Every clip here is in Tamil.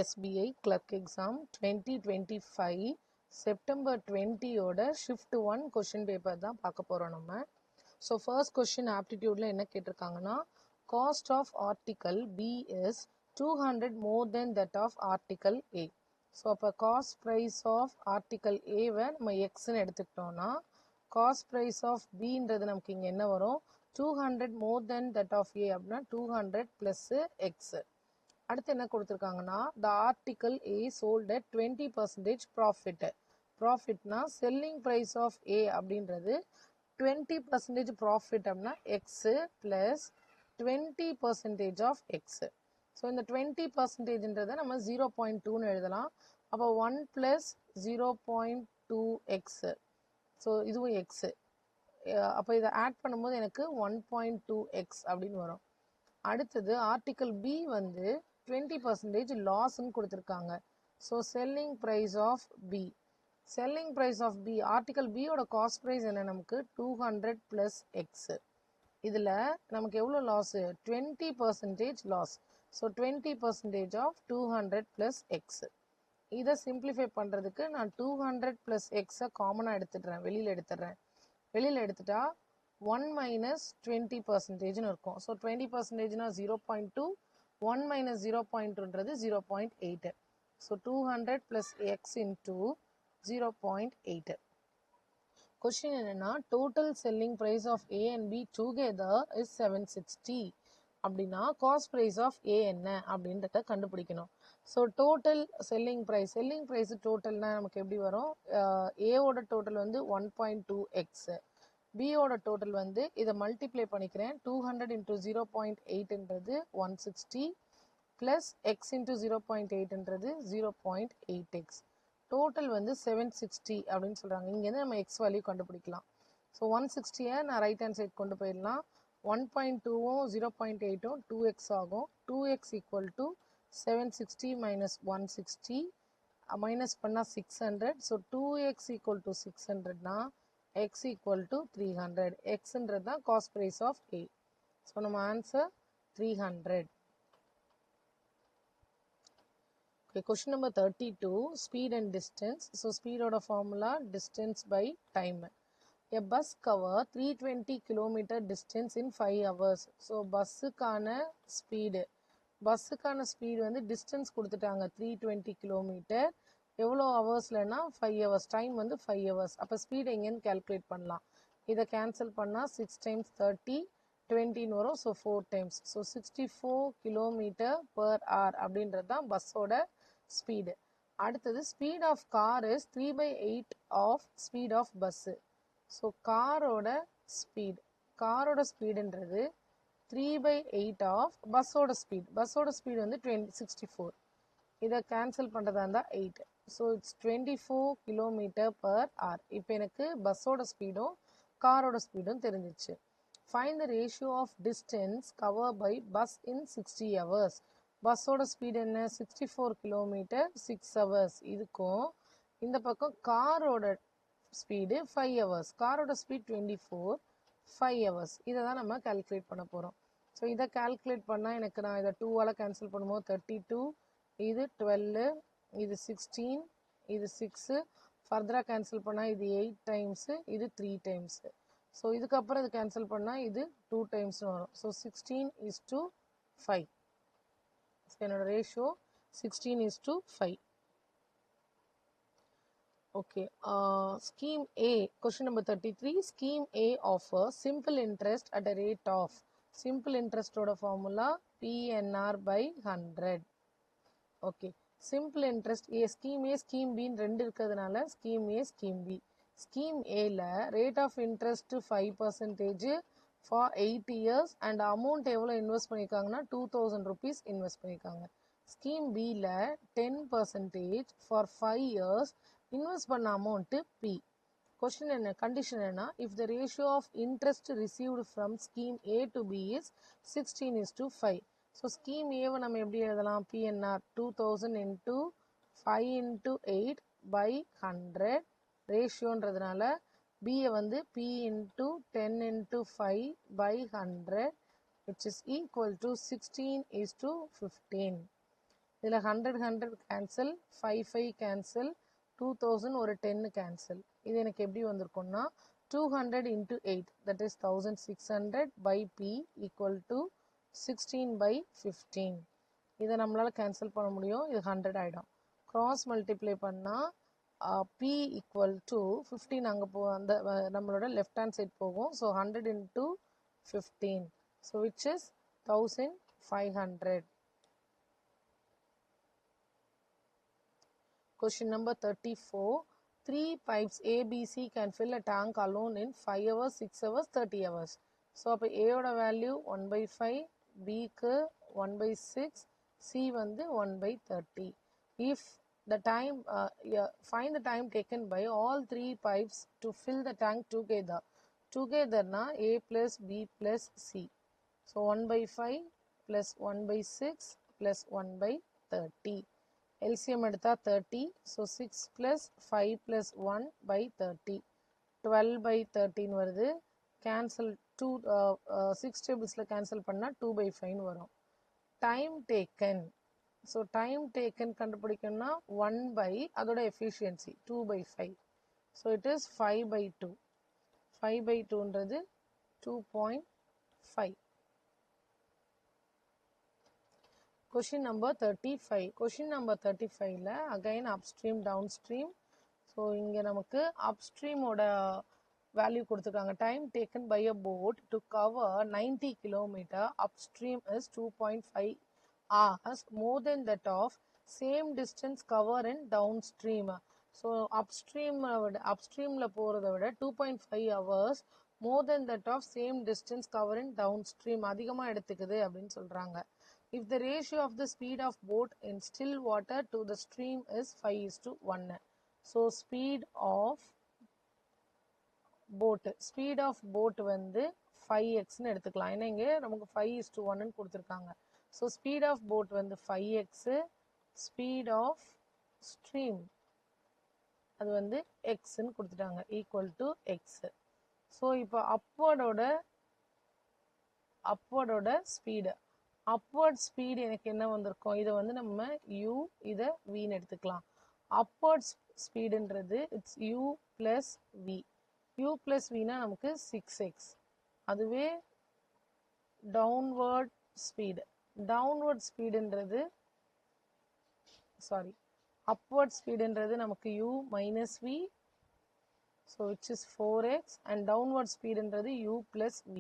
SBI clerk exam 2025 September 20 ஓட shift 1 question paper தான் பார்க்க போறோம் நம்ம. So first question aptitudeல என்ன கேட்டிருக்காங்கன்னா cost of article B is 200 more than that of article A. So அப்ப cost price of article A வை நம்ம Xன்னு எடுத்துக்கிட்டோம்னா cost price of Bன்றது நமக்கு இங்க என்ன வரும் 200 more than that of A அப்படின்னா 200 plus X. அடுத்து என்ன கொடுத்திருக்காங்கன்னா the article A sold at 20% profit. Profitனா selling price of A அப்படின்றது 20% profit அப்படின்னா X plus 20% of X. So இந்த 20%ன்றதை நம்ம 0.2ன்னு எழுதலாம். அப்போ 1 plus 0.2x. ஸோ இதுவும் X. அப்போ இதை ஆட் பண்ணும்போது எனக்கு 1.2x அப்படின்னு வரும். அடுத்தது ஆர்டிக்கல் பி வந்து 20% லாஸ்ன்னு கொடுத்துருக்காங்க. So selling price of B. Selling price of B article பியோட காஸ்ட் ப்ரைஸ் என்ன நமக்கு 200 + x. இதில் நமக்கு எவ்வளோ loss 20% loss. So 20% of 200 + x. இதை சிம்பிளிஃபை பண்ணுறதுக்கு நான் 200 + x காமனாக எடுத்துடுறேன். வெளியில் எடுத்துட்டா 1 minus 20%ன்னு இருக்கும். ஸோ 20%னா 0.2, 1 minus 0.2ன்றது 0.8. So 200 plus x into 0.8. Question என்னன்னா total selling price of A and B together is 760. அப்படின்னா காஸ்ட் ப்ரைஸ் ஆஃப் A என்ன அப்படின்றத கண்டுபிடிக்கணும். ஸோ டோட்டல் செல்லிங் ப்ரைஸ் டோட்டல்னா நமக்கு எப்படி வரும் ஏவோட டோட்டல் வந்து 1.2x. பியோட டோட்டல் வந்து இதை மல்டிப்ளை பண்ணிக்கிறேன். 200 into 0.8ன்றது 160 plus x into 0.8ன்றது 0.8x. Total வந்து 760 அப்படின்னு சொல்கிறாங்க. இங்கேருந்து நம்ம எக்ஸ் வேல்யூ கண்டுபிடிக்கலாம். ஸோ 160 நான் ரைட் ஹேண்ட் சைட் கொண்டு போயிடலாம். 1.2ம் 0.8ம் 2x ஆகும். 2x equal to 760 minus 160 minus பண்ணால் 600. ஸோ 2x equal to 600னா x equal to 300. xன்றது தான் cost price of A. So நம்ம answer 300. Okay, question number 32, speed and distance. So speed order formula distance by time. A bus cover 320 km distance in 5 hours. So பஸ்ஸுக்கான speed வந்து டிஸ்டன்ஸ் கொடுத்துட்டாங்க 320 km. எவ்வளோ ஹவர்ஸ்லன்னா 5 hours. டைம் வந்து 5 hours. அப்போ ஸ்பீட் எங்கேன்னு கேல்குலேட் பண்ணலாம். இதை கேன்சல் பண்ணால் 6 times 30 20ன்னு வரும். So 4 times. So 64 km per hour அப்படின்றது தான் பஸ்ஸோட ஸ்பீடு. அடுத்தது speed of car is 3/8 of speed of bus. So காரோட ஸ்பீடுன்றது 3/8 ஆஃப் பஸ்ஸோட ஸ்பீடு வந்து 64. இதை கேன்சல் பண்ணுறதா இருந்தால் 8. So it's 24 km per hour. இப்போ எனக்கு பஸ்ஸோட ஸ்பீடும் காரோட ஸ்பீடும் தெரிஞ்சிச்சு. Find the ratio of distance cover by bus in 60 hours. பஸ்ஸோட ஸ்பீடு என்ன 64 km 6 hours. இதுக்கும் இந்த பக்கம் காரோட ஸ்பீடு 5 hours. காரோட ஸ்பீட் 24 5 hours. இதை தான் நம்ம கால்குலேட் பண்ண போகிறோம். ஸோ இதை கால்குலேட் பண்ணால் எனக்கு நான் இதை 2ஆல் கேன்சல் பண்ணும்போது 32, இது 12, இது 16, இது 6. ஃபர்தராக கேன்சல் பண்ணால் இது 8 times, இது 3 times. ஸோ இதுக்கப்புறம் இது கேன்சல் பண்ணால் இது 2 times வரும். ஸோ 16:5. ஸோ என்னோட ratio 16:5. Okay, scheme A, question number 33. Scheme A offers simple interest at a rate of, simple இன்ட்ரெஸ்டோட formula PNR/100. Okay, simple interest scheme A scheme பின்னு ரெண்டு இருக்கிறதுனால scheme A scheme B. Scheme ஏல rate of interest 5% for 8 years and amount எவ்வளோ இன்வெஸ்ட் பண்ணியிருக்காங்கன்னா 2000 rupees இன்வெஸ்ட் பண்ணியிருக்காங்க. ஸ்கீம் பியில் 10% ஃபார் 5 years இன்வெஸ்ட் பண்ண அமௌண்ட்டு P. கொஸ்டின் என்ன கண்டிஷன் என்ன if the ratio of interest received from scheme A to B is 16:5. So scheme ஏவை நம்ம எப்படி எழுதலாம் PNR 2000 into 5 into 8 by 100. ரேஷியோன்றதுனால பியை வந்து P into 10 into 5 by 100 which is equal to 16:15. இதில் 100 கேன்சல், 5 கேன்சல், 2000 ஒரு 10 கேன்சல். இது எனக்கு எப்படி வந்திருக்கும்னா 200 into 8 that is 1600 by P equal to 16 by 15. இதை நம்மளால் கேன்சல் பண்ண முடியும். இது 100 ஆகிடும். கிராஸ் மல்டிப்ளை பண்ணால் P equal to 15 அங்கே அந்த நம்மளோட லெஃப்ட் ஹேண்ட் சைட் போகும். So 100 into 15. So which is 1500. Question number 34. 3 pipes ABC can fill a tank alone in 5 hours, 6 hours, 30 hours. So, அப்போ A ஓட value 1/5, Bக்கு 1/6, C வந்து 1/30. If the time, find the time taken by all 3 pipes to fill the tank together. Together-na A plus B plus C. So, 1/5 plus 1/6 plus 1/30. LCM எடுத்தா 30. So 6 plus 5 plus 1 by 30. 12 by 13 வருது. Cancel 6 tablesல cancel பண்ணா 2/5 வரும். Time taken. So time taken கண்டுபிடிக்கணும்னா 1 by அதோட efficiency 2/5. So it is 5/2. 5/2ன்றது 2.5. Question number 35. Question number 35 again upstream downstream. So இங்க நமக்கு upstream ஓட value கொடுத்துருக்காங்க. Time taken by a boat to cover 90 km upstream is 2.5 hours more than that of same distance cover in downstream. So upstreamல போறதை விட 2.5 hours more than that of same distance cover in downstream அதிகமா எடுத்துக்குது அப்படின்னு சொல்றாங்க. If the ratio of the speed of boat in still water to the stream is 5:1. So speed of boat வந்து 5x ன்னு எடுத்துக்கலாம். ஏன்னா இங்கே நமக்கு 5:1 கொடுத்துருக்காங்க. So speed of boat வந்து 5x, speed of stream அது வந்து x ன்னு கொடுத்துட்டாங்க equal to x. So இப்போ upward speed. upward speed எனக்கு என்ன வந்திருக்கும், இதை வந்து நம்ம u, இதை vன்னு எடுத்துக்கலாம். upward speedன்றது it's u plus v. u plus vனா நமக்கு 6x. அதுவே downward speedன்றது upward speedன்றது நமக்கு u minus v, so which is 4x, and downward speedன்றது u plus v.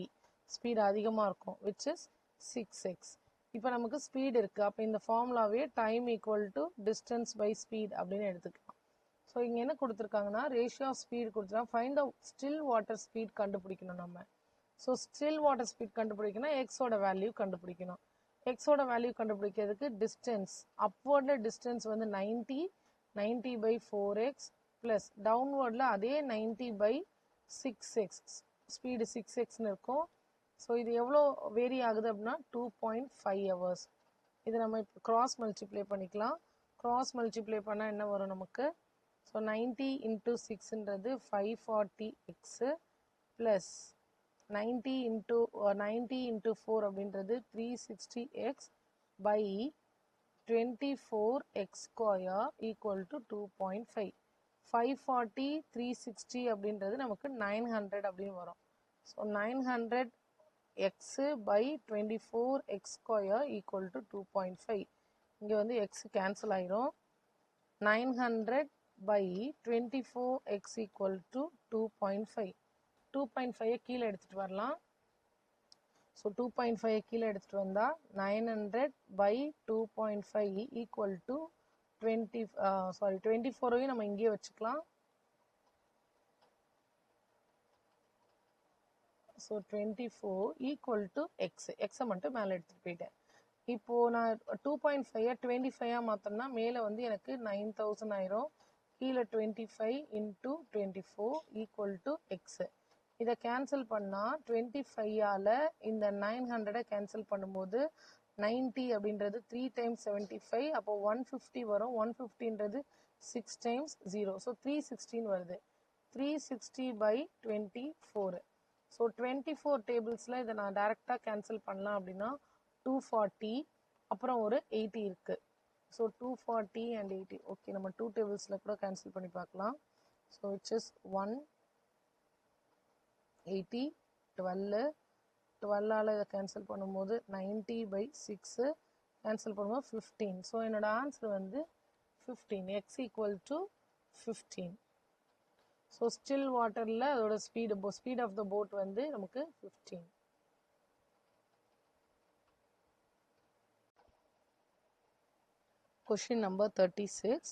speed அதிகமா இருக்கும் which is 6x. இப்போ நமக்கு ஸ்பீட் இருக்கு. அப்போ இந்த ஃபார்முலாவே time equal to distance by speed அப்படின்னு எடுத்துக்கலாம். ஸோ இங்கே என்ன கொடுத்துருக்காங்கன்னா ரேஷியோ ஆஃப் ஸ்பீட் கொடுத்துருக்காங்க. Find the still water speed கண்டுபிடிக்கணும் நம்ம. ஸோ ஸ்டில் வாட்டர் ஸ்பீட் கண்டுபிடிக்கணும், எக்ஸோட வேல்யூ கண்டுபிடிக்கணும். எக்ஸோட வேல்யூ கண்டுபிடிக்கிறதுக்கு டிஸ்டன்ஸ் அப்வர்டில் டிஸ்டன்ஸ் வந்து 90 by 4x ப்ளஸ் டவுன்வர்டில் அதே 90 by 6x. ஸ்பீடு 6xன்னு இருக்கும். ஸோ இது எவ்வளோ வேரி ஆகுது அப்படின்னா 2.5 hours. இது நம்ம இப்போ கிராஸ் மல்டிப்ளை பண்ணிக்கலாம். கிராஸ் மல்டிப்ளை பண்ணால் என்ன வரும் நமக்கு, so 90 into 6ன்றது 540x plus 90 into 4 அப்படின்றது 360x by 24x square equal to 2.5. 540 360 அப்படின்றது நமக்கு 900 அப்படின்னு வரும். So 900x by 24x square equal to 2.5. இங்கே வந்து x கேன்சல் ஆயிரும். 900 by 24x equal to 2.5. 2.5 கீழே எடுத்துட்டு வரலாம். ஸோ 2.5 கீழே எடுத்துட்டு வந்தா 900 by 2.5 equal to 24 நம்ம இங்கே வச்சுக்கலாம். So 24 equal to x. எக்ஸை மட்டும் மேலே எடுத்துட்டு போயிட்டேன். இப்போ நான் 2.5 25 மாத்தோம்னா மேலே வந்து எனக்கு 9000 ஆயிரும். கீழே 25 into 24 equal to x. இதை கேன்சல் பண்ணா 25ஆல இந்த 900 கேன்சல் பண்ணும்போது 90 அப்படின்றது 3 times 75, அப்போ 150 வரும். 150ன்றது 6 times 0, ஸோ 316 வருது. 360 by 24. ஸோ 24 டேபிள்ஸில் இதை நான் டைரெக்டாக கேன்சல் பண்ணலாம் அப்படின்னா 240, அப்புறம் ஒரு 80 இருக்கு. So 240 and 80. ஓகே, நம்ம 2 டேபிள்ஸில் கூட கேன்சல் பண்ணி பார்க்கலாம். ஸோ இட்ஸ் இஸ் 180, 12 12ஆல் இதை கேன்சல் பண்ணும்போது 90/6 கேன்சல் பண்ணும்போது 15. ஸோ என்னோட ஆன்சர் வந்து 15, x equal to 15. So still வாட்டரில் அதோட ஸ்பீட் ஆஃப் த போட் வந்து நமக்கு 15. Question number 36.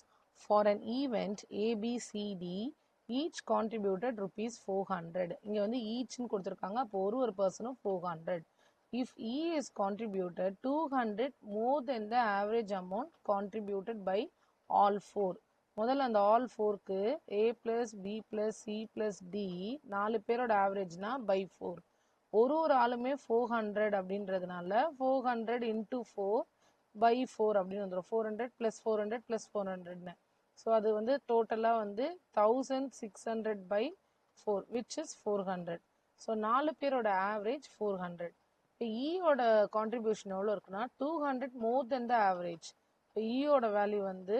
For an event ABCD, each contributed rupees 400. இங்க வந்து eachன்னு கொடுத்திருக்காங்க. அப்போ ஒரு பர்சனும் 400. If E is contributed 200 more than the average amount contributed by all four. முதல்ல அந்த all fourக்கு A plus B plus C plus D 4 பேரோட ஆவரேஜ்னா by 4. ஒரு ஆளுமே 400 அப்படின்றதுனால 400 into 4 by 4 அப்படின்னு வந்துடும். 400 plus 400 plus 400ன்னு. ஸோ அது வந்து டோட்டலாக வந்து 1600 by 4 which is 400. ஸோ 4 பேரோட ஆவரேஜ் 400. இப்போ ஈயோட கான்ட்ரிபியூஷன் எவ்வளோ இருக்குன்னா 200 more than the average. இப்போ ஈயோட வேல்யூ வந்து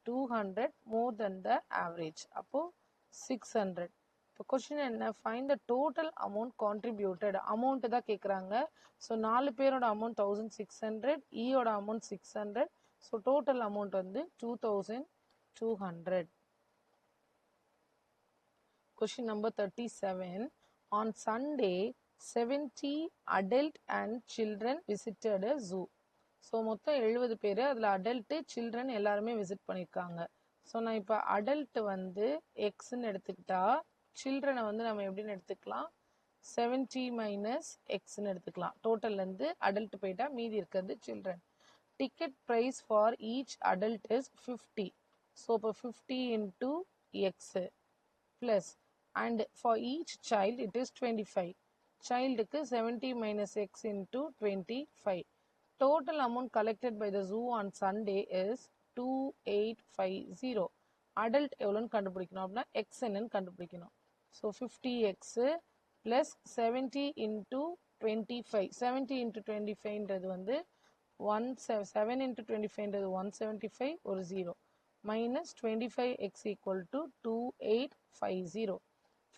200 more than the average. அப்போது 600. இப்போ கொஸ்டின் என்ன, find the total amount contributed. Amount தான் கேட்குறாங்க. ஸோ 4 பேரோட அமௌண்ட் 1600, ஈயோட அமௌண்ட் 600. ஸோ டோட்டல் அமௌண்ட் வந்து 2200. Question number 37. On Sunday 70 adult and children visited a zoo. So மொத்தம் 70 பேர், அதில் அடல்ட்டு சில்ட்ரன் எல்லாருமே விசிட் பண்ணியிருக்காங்க. ஸோ நான் இப்போ அடல்ட் வந்து எக்ஸ்ன்னு எடுத்துக்கிட்டா சில்ட்ரனை வந்து நம்ம எப்படின்னு எடுத்துக்கலாம், 70 மைனஸ் எக்ஸ்ன்னு எடுத்துக்கலாம். டோட்டல்லேருந்து அடல்ட் போயிட்டா மீதி இருக்கிறது children. Ticket price for each adult is 50. So இப்போ 50 into x plus and for each child it is 25. சைல்டுக்கு 70 minus x into 25. Total amount collected by the zoo on Sunday is 2850. Adult எவ்வளோன்னு கண்டுபிடிக்கணும் அப்படின்னா x என்னன்னு கண்டுபிடிக்கணும். So 50x plus 70 into 25. 70 into 25ன்றது வந்து 7 into 25ன்றது 175, ஒரு 0 minus 25x equal to 2850.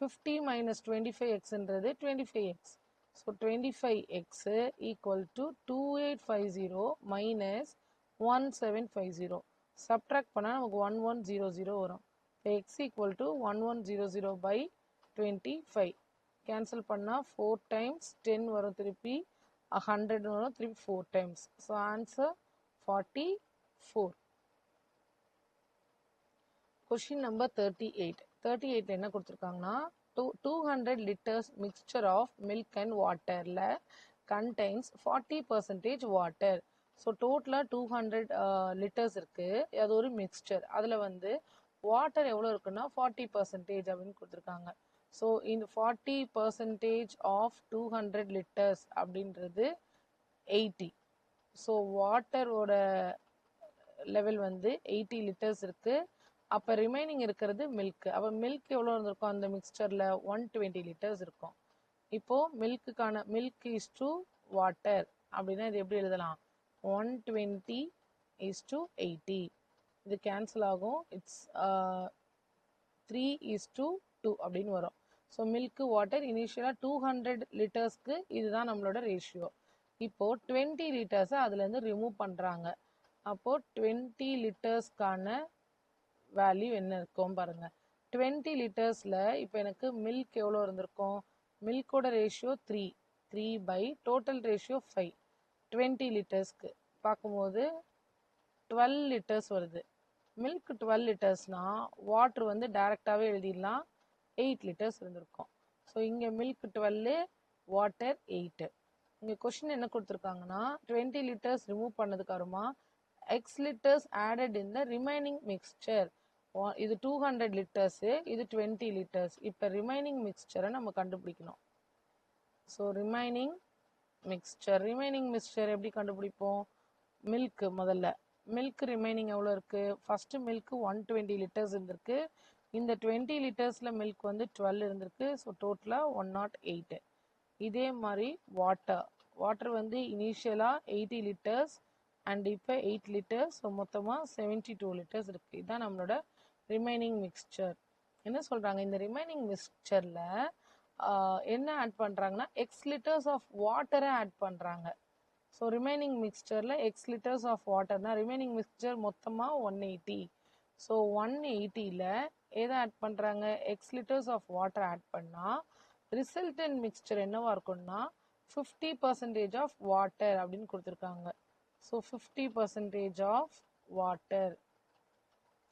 50 minus 25xன்றது 25x. So 25x equal to 2850 minus 1750. Subtract பண்ணா நமக்கு 1100 வரும். x equal to 1100 by 25. Cancel பண்ணா 4 times 10 வரும், திருப்பி 100 வரும், திருப்பி 4 times. So answer 44. Question number 38. 38 என்ன கொடுத்துருக்காங்கன்னா 200 liters mixture of milk and waterல contains 40% water. So டோட்டலாக 200 லிட்டர்ஸ் இருக்குது. அது ஒரு மிக்ஸ்சர். அதில் வந்து வாட்டர் எவ்வளோ இருக்குன்னா 40% அப்படின்னு கொடுத்துருக்காங்க. ஸோ இந்த 40% ஆஃப் 200 லிட்டர்ஸ் அப்படின்றது 80. ஸோ வாட்டரோட லெவல் வந்து 80 லிட்டர்ஸ் இருக்குது. அப்போ ரிமைனிங் இருக்கிறது மில்க். அப்போ மில்க் எவ்வளோ இருந்திருக்கும் அந்த மிக்ஸ்சரில் 120 லிட்டர்ஸ் இருக்கும். இப்போது மில்க் இஸ் டு வாட்டர் அப்படின்னா இது எப்படி எழுதலாம், 120 is to 80. இது கேன்சல் ஆகும். இட்ஸ் 3 is to 2 அப்படின்னு வரும். ஸோ மில்க் வாட்டர் இனிஷியலாக 200 லிட்டர்ஸ்க்கு இதுதான் நம்மளோட ரேஷியோ. இப்போது 20 லிட்டர்ஸை அதுலேருந்து ரிமூவ் பண்ணுறாங்க. அப்போது 20 லிட்டர்ஸ்க்கான வேல்யூ என்ன இருக்கும் பாருங்கள். 20 லிட்டர்ஸில் இப்போ எனக்கு மில்க் எவ்வளோ இருந்திருக்கும், மில்கோட ரேஷியோ 3 by டோட்டல் ரேஷியோ 5. 20 லிட்டர்ஸ்க்கு பார்க்கும்போது 12 லிட்டர்ஸ் வருது. மில்க் 12 லிட்டர்ஸ்னால் வாட்ரு வந்து டைரெக்டாகவே எழுதிடலாம், 8 லிட்டர்ஸ் இருந்திருக்கும். ஸோ இங்கே மில்க் 12, வாட்டர் 8. இங்கே கொஷின் என்ன கொடுத்துருக்காங்கன்னா 20 லிட்டர்ஸ் ரிமூவ் பண்ணதுக்கு அப்புறமா x litres added in the remaining mixture. இது 200 லிட்டர்ஸு, இது 20 லிட்டர்ஸ். இப்போ ரிமைனிங் மிக்ஸ்சரை நம்ம கண்டுபிடிக்கணும். ஸோ ரிமைனிங் மிக்ஸ்சர் எப்படி கண்டுபிடிப்போம், மில்க் முதல்ல மில்க் ரிமைனிங் எவ்வளோ இருக்குது, ஃபஸ்ட்டு மில்க்கு 120 லிட்டர்ஸ் இருந்திருக்கு. இந்த 20 லிட்டர்ஸில் மில்க் வந்து 12 இருந்திருக்கு. ஸோ டோட்டலாக 108. இதே மாதிரி வாட்டர் வந்து இனிஷியலாக 80 லிட்டர்ஸ் அண்ட் இப்போ 8 லிட்டர்ஸ். ஸோ மொத்தமாக 72 லிட்டர்ஸ் இருக்குது. இதுதான் நம்மளோட ரிமைனிங் மிக்ஸ்சர். என்ன சொல்கிறாங்க, இந்த ரிமைனிங் மிக்ஸ்சரில் என்ன ஆட் பண்ணுறாங்கன்னா எக்ஸ் லிட்டர்ஸ் ஆஃப் வாட்டரை ஆட் பண்ணுறாங்க. ஸோ ரிமைனிங் மிக்ஸ்சரில் எக்ஸ் லிட்டர்ஸ் ஆஃப் வாட்டர்னா ரிமைனிங் மிக்ஸ்சர் மொத்தமாக 180. ஸோ 180ல் எதை ஆட் பண்ணுறாங்க, x litres of water add பண்ணால் ரிசல்டன்ட் மிக்ஸ்சர் என்னவா இருக்கும்னா 50% ஆஃப் வாட்டர் அப்படின்னு கொடுத்துருக்காங்க. So 50% of water.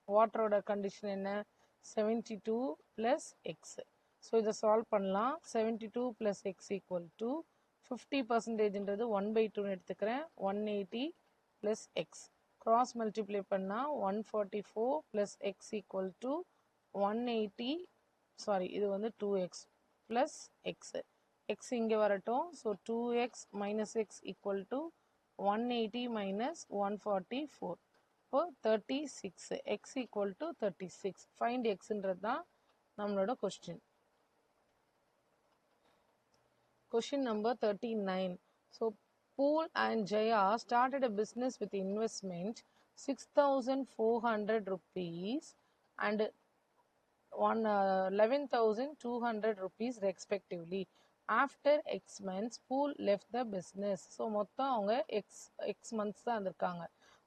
வாட்டரோட கண்டிஷன் என்ன, 72 + x. ஸோ இதை சால்வ் பண்ணலாம். 72 + x = 50%ன்றது 1/2 எடுத்துக்கிறேன். 180 + x கிராஸ் மல்டிப்ளை பண்ணால் 144 + x = 180. சாரி, இது வந்து 2x + x. x இங்கே வரட்டும். So 2x - x = 180 - 144. இப்போ 36. x = 36. ஃபைண்ட் எக்ஸ்ன்றது தான் நம்மளோட question. Question number 39. So, Pool and Jaya started a business with investment 6,400 rupees and 11,200 rupees respectively. After X months, Pool left the business. So, மொத்தம் அவங்க X months தான் இருந்திருக்காங்க.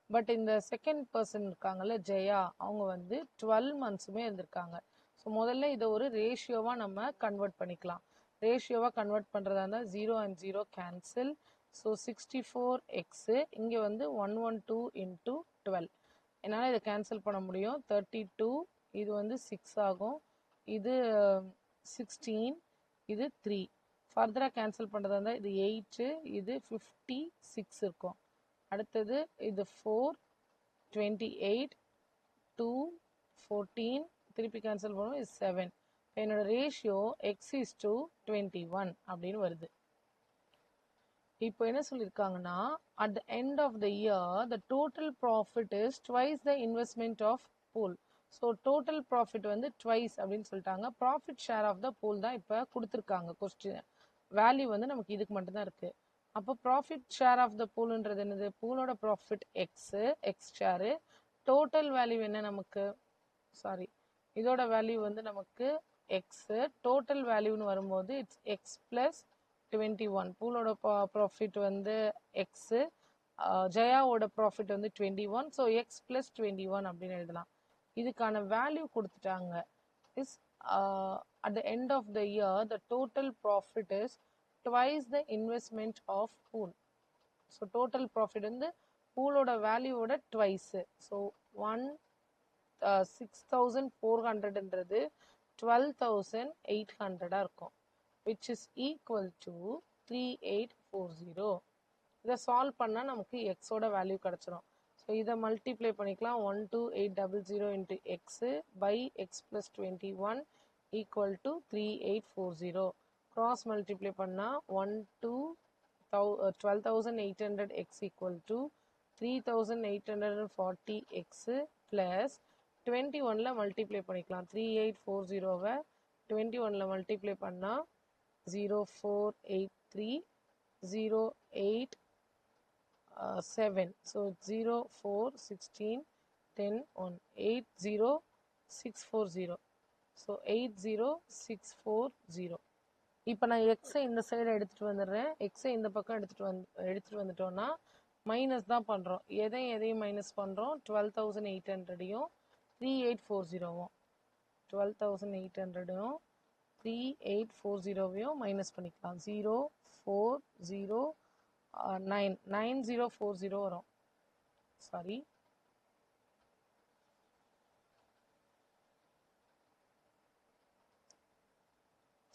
பட் இந்த செகண்ட் பர்சன் இருக்காங்கல்ல ஜெயா, அவங்க வந்து 12 monthsமே இருந்திருக்காங்க. ஸோ முதல்ல இதை ஒரு ரேஷியோவாக நம்ம கன்வெர்ட் பண்ணிக்கலாம். ரேஷியோவாக கன்வெர்ட் பண்ணுறதா இருந்தால் 0 and 0 கேன்சல். ஸோ 64x இங்கே வந்து 112 × 12. என்னால் இதை கேன்சல் பண்ண முடியும். 32, இது வந்து 6 ஆகும். இது 16, இது 3. ஃபர்தராக கேன்சல் பண்ணுறதா இருந்தால் இது 8, இது 56 இருக்கும். அடுத்தது இது 4, 28, 2, 14, திருப்பி கேன்சல் பண்ணுவோம். இது 7. என்னோட ரேஷியோ x:21 அப்படின்னு வருது. இப்போ என்ன சொல்லியிருக்காங்கன்னா at the end of the year the total profit is twice the investment of pool. So total profit வந்து ட்வைஸ் அப்படின்னு சொல்லிட்டாங்க. Profit share of the pool தான் இப்போ கொடுத்துருக்காங்க. கொஸ்டின் வேல்யூ வந்து நமக்கு இதுக்கு மட்டும்தான் இருக்குது. அப்போ ப்ராஃபிட் ஷேர் ஆஃப் த பூல்ன்றது என்னது, பூலோட profit x share. Total value என்ன நமக்கு, சாரி இதோட வேல்யூ வந்து நமக்கு எக்ஸு. டோட்டல் வேல்யூன்னு வரும்போது இட்ஸ் x + 21. பூலோட ப்ராஃபிட் வந்து எக்ஸு, ஜெயாவோட ப்ராஃபிட் வந்து 21. ஸோ x + 21 அப்படின்னு எழுதலாம். இதுக்கான வேல்யூ கொடுத்துட்டாங்க. Is at the end of the year the total profit is twice the investment of pool. So total profit வந்து பூலோட வேல்யூவோட ட்வைஸு. ஸோ 6,400ன்றது 12,800 இருக்கும், which is equal to 3840. இதை சால்வ் பண்ணால் நமக்கு எக்ஸோட வேல்யூ கிடச்சிரும். ஸோ இதை மல்டிப்ளை பண்ணிக்கலாம். 12800 × x by x + 21 equal to 3840. Cross multiply பண்ணால் 12,800 x = 3,840 x plus 21ல் மல்டிப்ளை பண்ணிக்கலாம். 3840வை 21ல் மல்டிப்ளை பண்ணால் 048308 ஸோ 0 4 16 10 1 80640. ஸோ 80640. இப்போ நான் எக்ஸை இந்த சைடு எடுத்துகிட்டு வந்துடுறேன். எக்ஸை இந்த பக்கம் எடுத்துகிட்டு வந்துட்டோன்னா மைனஸ் தான் பண்ணுறோம். எதையும் மைனஸ் பண்ணுறோம். 12,800யும் 3840வும் 12,800யும் 3840யும் மைனஸ் பண்ணிக்கலாம். 0 4 0 9 9040 வரும். Sorry,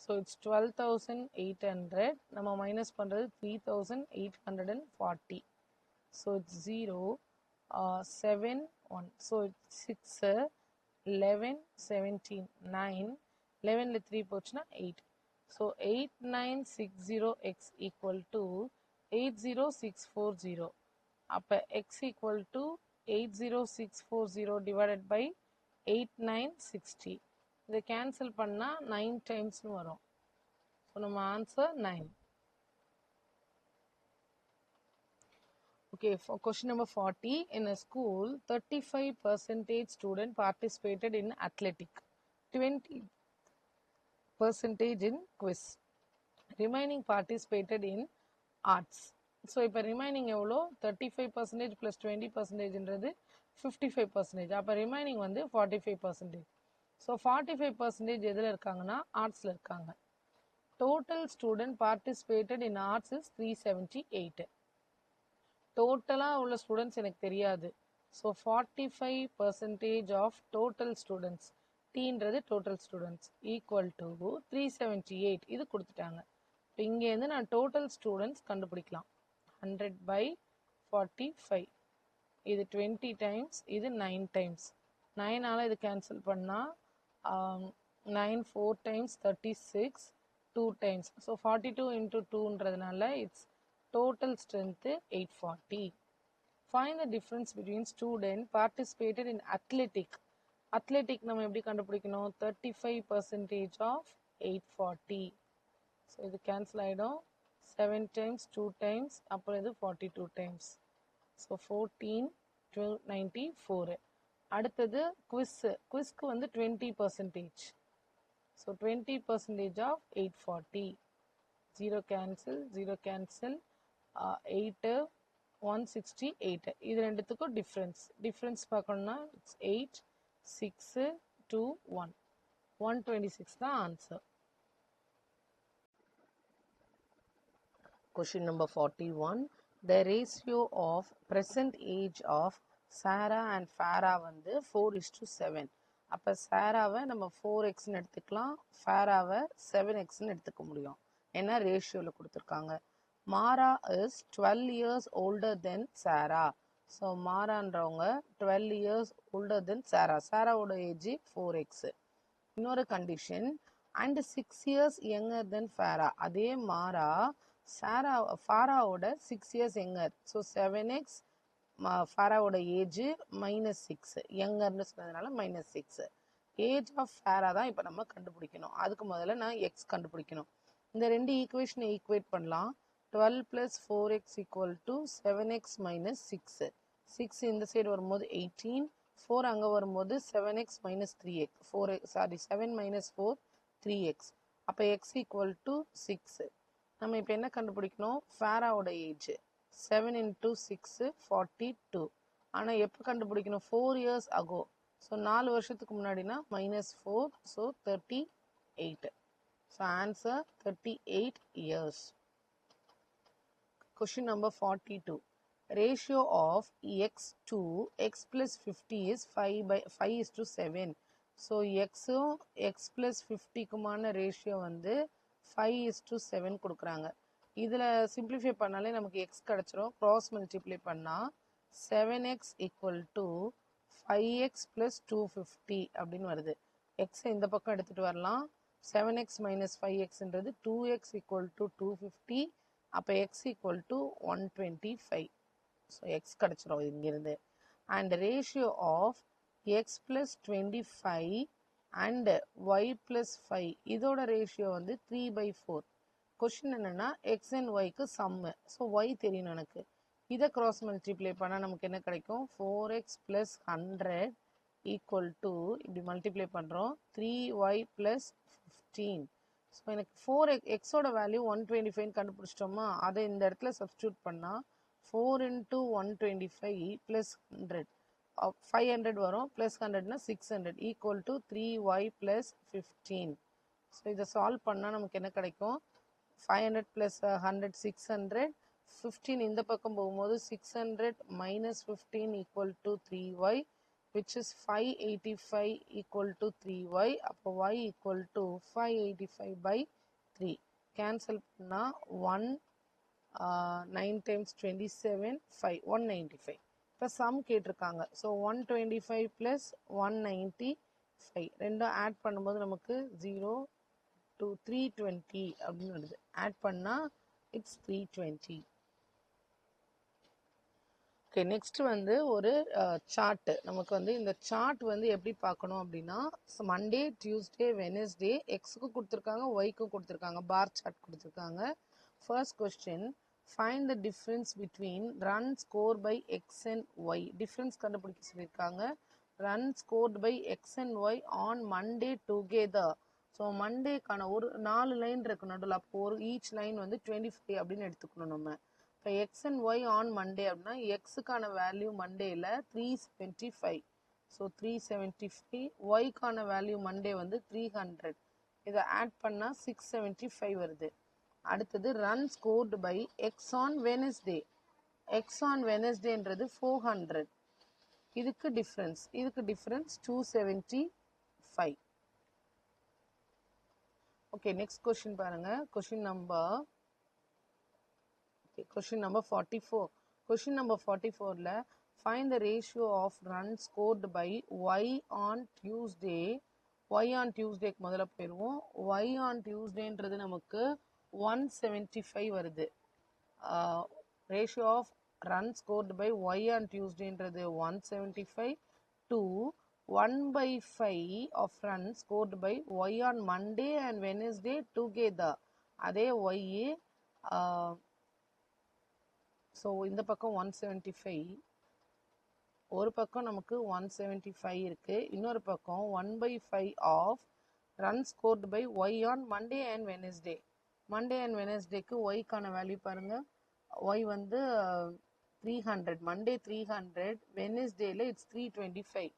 so it's 12,800. நம்ம மைனஸ் பண்ணுறது 3,840. So it's 0 7 1. So it's 6 11 17 9. 11ல் 3 போச்சுன்னா 8. So 8960x = 80640. அப்போ x = 80640 டிவைடட் பை 8960. இதை கேன்சல் பண்ணால் 9 டைம்ஸ்னு வரும். ஸோ நம்ம answer 9. Okay, for question number 40, in a school, 35% student participated in athletic, 20% in quiz, remaining participated in arts. So, இப்போ remaining எவ்வளோ 35% plus 20%ன்றது 55%. அப்போ remaining வந்து 45%. So, 45% எதில் இருக்காங்கன்னா ஆர்ட்ஸில் இருக்காங்க. Total student participated in arts is 378. டோட்டலாக உள்ள ஸ்டூடெண்ட்ஸ் எனக்கு தெரியாது. ஸோ 45% ஆஃப் டோட்டல் ஸ்டூடெண்ட்ஸ், டீன்றது டோட்டல் ஸ்டூடெண்ட்ஸ் ஈக்குவல் டு 378 இது கொடுத்துட்டாங்க. இப்போ இங்கேருந்து நான் டோட்டல் ஸ்டூடெண்ட்ஸ் கண்டுபிடிக்கலாம். 100/45 இது 20 டைம்ஸ், இது 9 டைம்ஸ். 9ஆல் இது கேன்சல் பண்ணால் 9 4 டைம்ஸ் 36, 2 டைம்ஸ். ஸோ 42 into 2ன்றதுனால it's total strength 840. Find the difference between student participated in athletic. Athletic நம்ம எப்படி கண்டுபிடிக்கணும்? 35% of 840. So இது cancel ஆயிடும். 7 times 2 times அப்புறம் இது 42 times. So 14 294. அடுத்தது quiz. Quizக்கு வந்து 20%. So 20% of 840. 0 cancel 0 cancel. 8 168 இது ரெண்டுத்துக்கும் டிஃப்ரென்ஸ் பார்க்கணும்னா இட்ஸ் 8 6 2 1 126 தான் answer. Question number 41. The ratio of present age of Sarah and Farah வந்து 4:7. அப்போ சாராவை நம்ம 4xன்னு எடுத்துக்கலாம், ஃபேராவை 7xன்னு எடுத்துக்க முடியும். ஏன்னா ரேஷியோவில் கொடுத்துருக்காங்க. Mara is 12 years older than Sarah. So மாரான்றவங்க 12 years older than Sarah. சாராவோட ஏஜ் 4x. இன்னொரு கண்டிஷன், and 6 years younger than Farah. அதே மாரா ஃபாராவோட 6 years younger. ஸோ 7x ஃபாராவோட ஏஜ் -6, யங்கர்னு சொன்னதுனால -6. ஏஜ் ஆஃப் ஃபேரா தான் இப்போ நம்ம கண்டுபிடிக்கணும். அதுக்கு முதல்ல நான் எக்ஸ் கண்டுபிடிக்கணும். இந்த ரெண்டு ஈக்குவேஷனை ஈக்குவேட் பண்ணலாம். 12 plus 4x equal to 7x minus 6. 6 இந்த சைடு வரும்போது 18, 4 அங்கே வரும்போது 7x minus 3x. 7 minus 4 3x. அப்போ x equal to 6. நம்ம இப்போ என்ன கண்டுபிடிக்கணும்? ஃபேராவோட ஏஜ் 7 into 6 42. ஆனால் எப்போ கண்டுபிடிக்கணும்? 4 years ago. ஸோ 4 வருஷத்துக்கு முன்னாடினா -4, so 38. So answer 38 years. Question number 42. Ratio of x to x plus 50 is 5:7. So x plus 50க்குமான ratio வந்து 5:7 கொடுக்குறாங்க. இதில் சிம்பிளிஃபை பண்ணாலே நமக்கு x கிடச்சிரும். க்ராஸ் மல்டிப்ளை பண்ணால் 7x equal to 5x plus 250 அப்படின்னு வருது. எக்ஸை இந்த பக்கம் எடுத்துகிட்டு வரலாம். 7x minus 5xன்றது 2x equal to 250. அப்போ x equal to 125. So x கிடச்சிரும் இங்கிருந்து. And ratio of x plus 25 and y plus 5 இதோட ரேஷியோ வந்து 3/4. கொஷின் என்னென்னா எக்ஸ் அண்ட் ஒய்க்கு சம்மு. ஸோ ஒய் தெரியும் எனக்கு. இதை க்ராஸ் மல்டிப்ளை பண்ணால் நமக்கு என்ன கிடைக்கும்? 4x plus 100 equal to இப்படி மல்டிப்ளை பண்ணுறோம் 3y plus 15. ஸோ எனக்கு 4xோட வேல்யூ 125 கண்டுபிடிச்சிட்டோமா? அதை இந்த இடத்துல சப்ஸ்டியூட் பண்ணால் 4 into 125 plus 100 500 வரும், ப்ளஸ் 100னா 600 equal to 3y plus 15. So இதை சால்வ் பண்ணால் நமக்கு என்ன கிடைக்கும்? 500 plus 100 600, 15 இந்த பக்கம் போகும்போது 600 minus 15 equal to 3y, which is 585 equal to 3y. அப்போ y equal to 585/3. கேன்சல் பண்ணால் 1 9 times 27 5 195. இப்போ சம் கேட்டிருக்காங்க. ஸோ 125 plus 195 ரெண்டும் ஆட் பண்ணும்போது நமக்கு 0 to 320 அப்படின்னு வருது. ஆட் பண்ணால் இட்ஸ் 320. ஓகே, நெக்ஸ்ட் வந்து ஒரு சார்ட்டு. நமக்கு வந்து இந்த சார்ட் வந்து எப்படி பார்க்கணும் அப்படின்னா, மண்டே டியூஸ்டே வெனஸ்டே எக்ஸுக்கு கொடுத்துருக்காங்க, ஒய்க்கும் கொடுத்துருக்காங்க, பார் சார்ட் கொடுத்துருக்காங்க. First question, find the difference between run score by x and y. Difference கண்டுபிடிக்க சொல்லியிருக்காங்க. Run scored by x and y on Monday together. So மண்டேக்கான ஒரு 4 லைன் இருக்கு நடுவில். அப்போ ஒரு ஈச் லைன் வந்து 25 அப்படின்னு எடுத்துக்கணும் நம்ம. இப்போ x and y on Monday அப்படின்னா எக்ஸுக்கான வேல்யூ மண்டேல 375. ஸோ 375. ஒய்க்கான வேல்யூ மண்டே வந்து 300. இதை ஆட் பண்ணால் 675 வருது. அடுத்தது run scored by x on Wednesday. X on வெனஸ்டேன்றது 400. இதுக்கு டிஃப்ரென்ஸ் 275. ஓகே, நெக்ஸ்ட் கொஸ்டின் பாருங்க. Question number 44. கொஸ்டின் நம்பர் 44ல find the ratio of run scored by y on Tuesday. Y on டியூஸ்டேக்கு முதல்ல போயிடுவோம். ஒய் ஆன் டியூஸ்டேன்றது நமக்கு 175 வருது. Ratio of run scored by y on டியூஸ்டேன்றது 175 to 1/5 of runs scored by y on Monday and Wednesday together. அதே y ஸோ இந்த பக்கம் 175, ஒரு பக்கம் நமக்கு 175 இருக்கு, இன்னொரு பக்கம் 1/5 of runs scored by y on Monday and Wednesday. Monday and வெனஸ்டேக்கு ஒய்க்கான வேல்யூ பாருங்க. ஒய் வந்து 300, மண்டே 300, வெனஸ்டேல இட்ஸ் 325.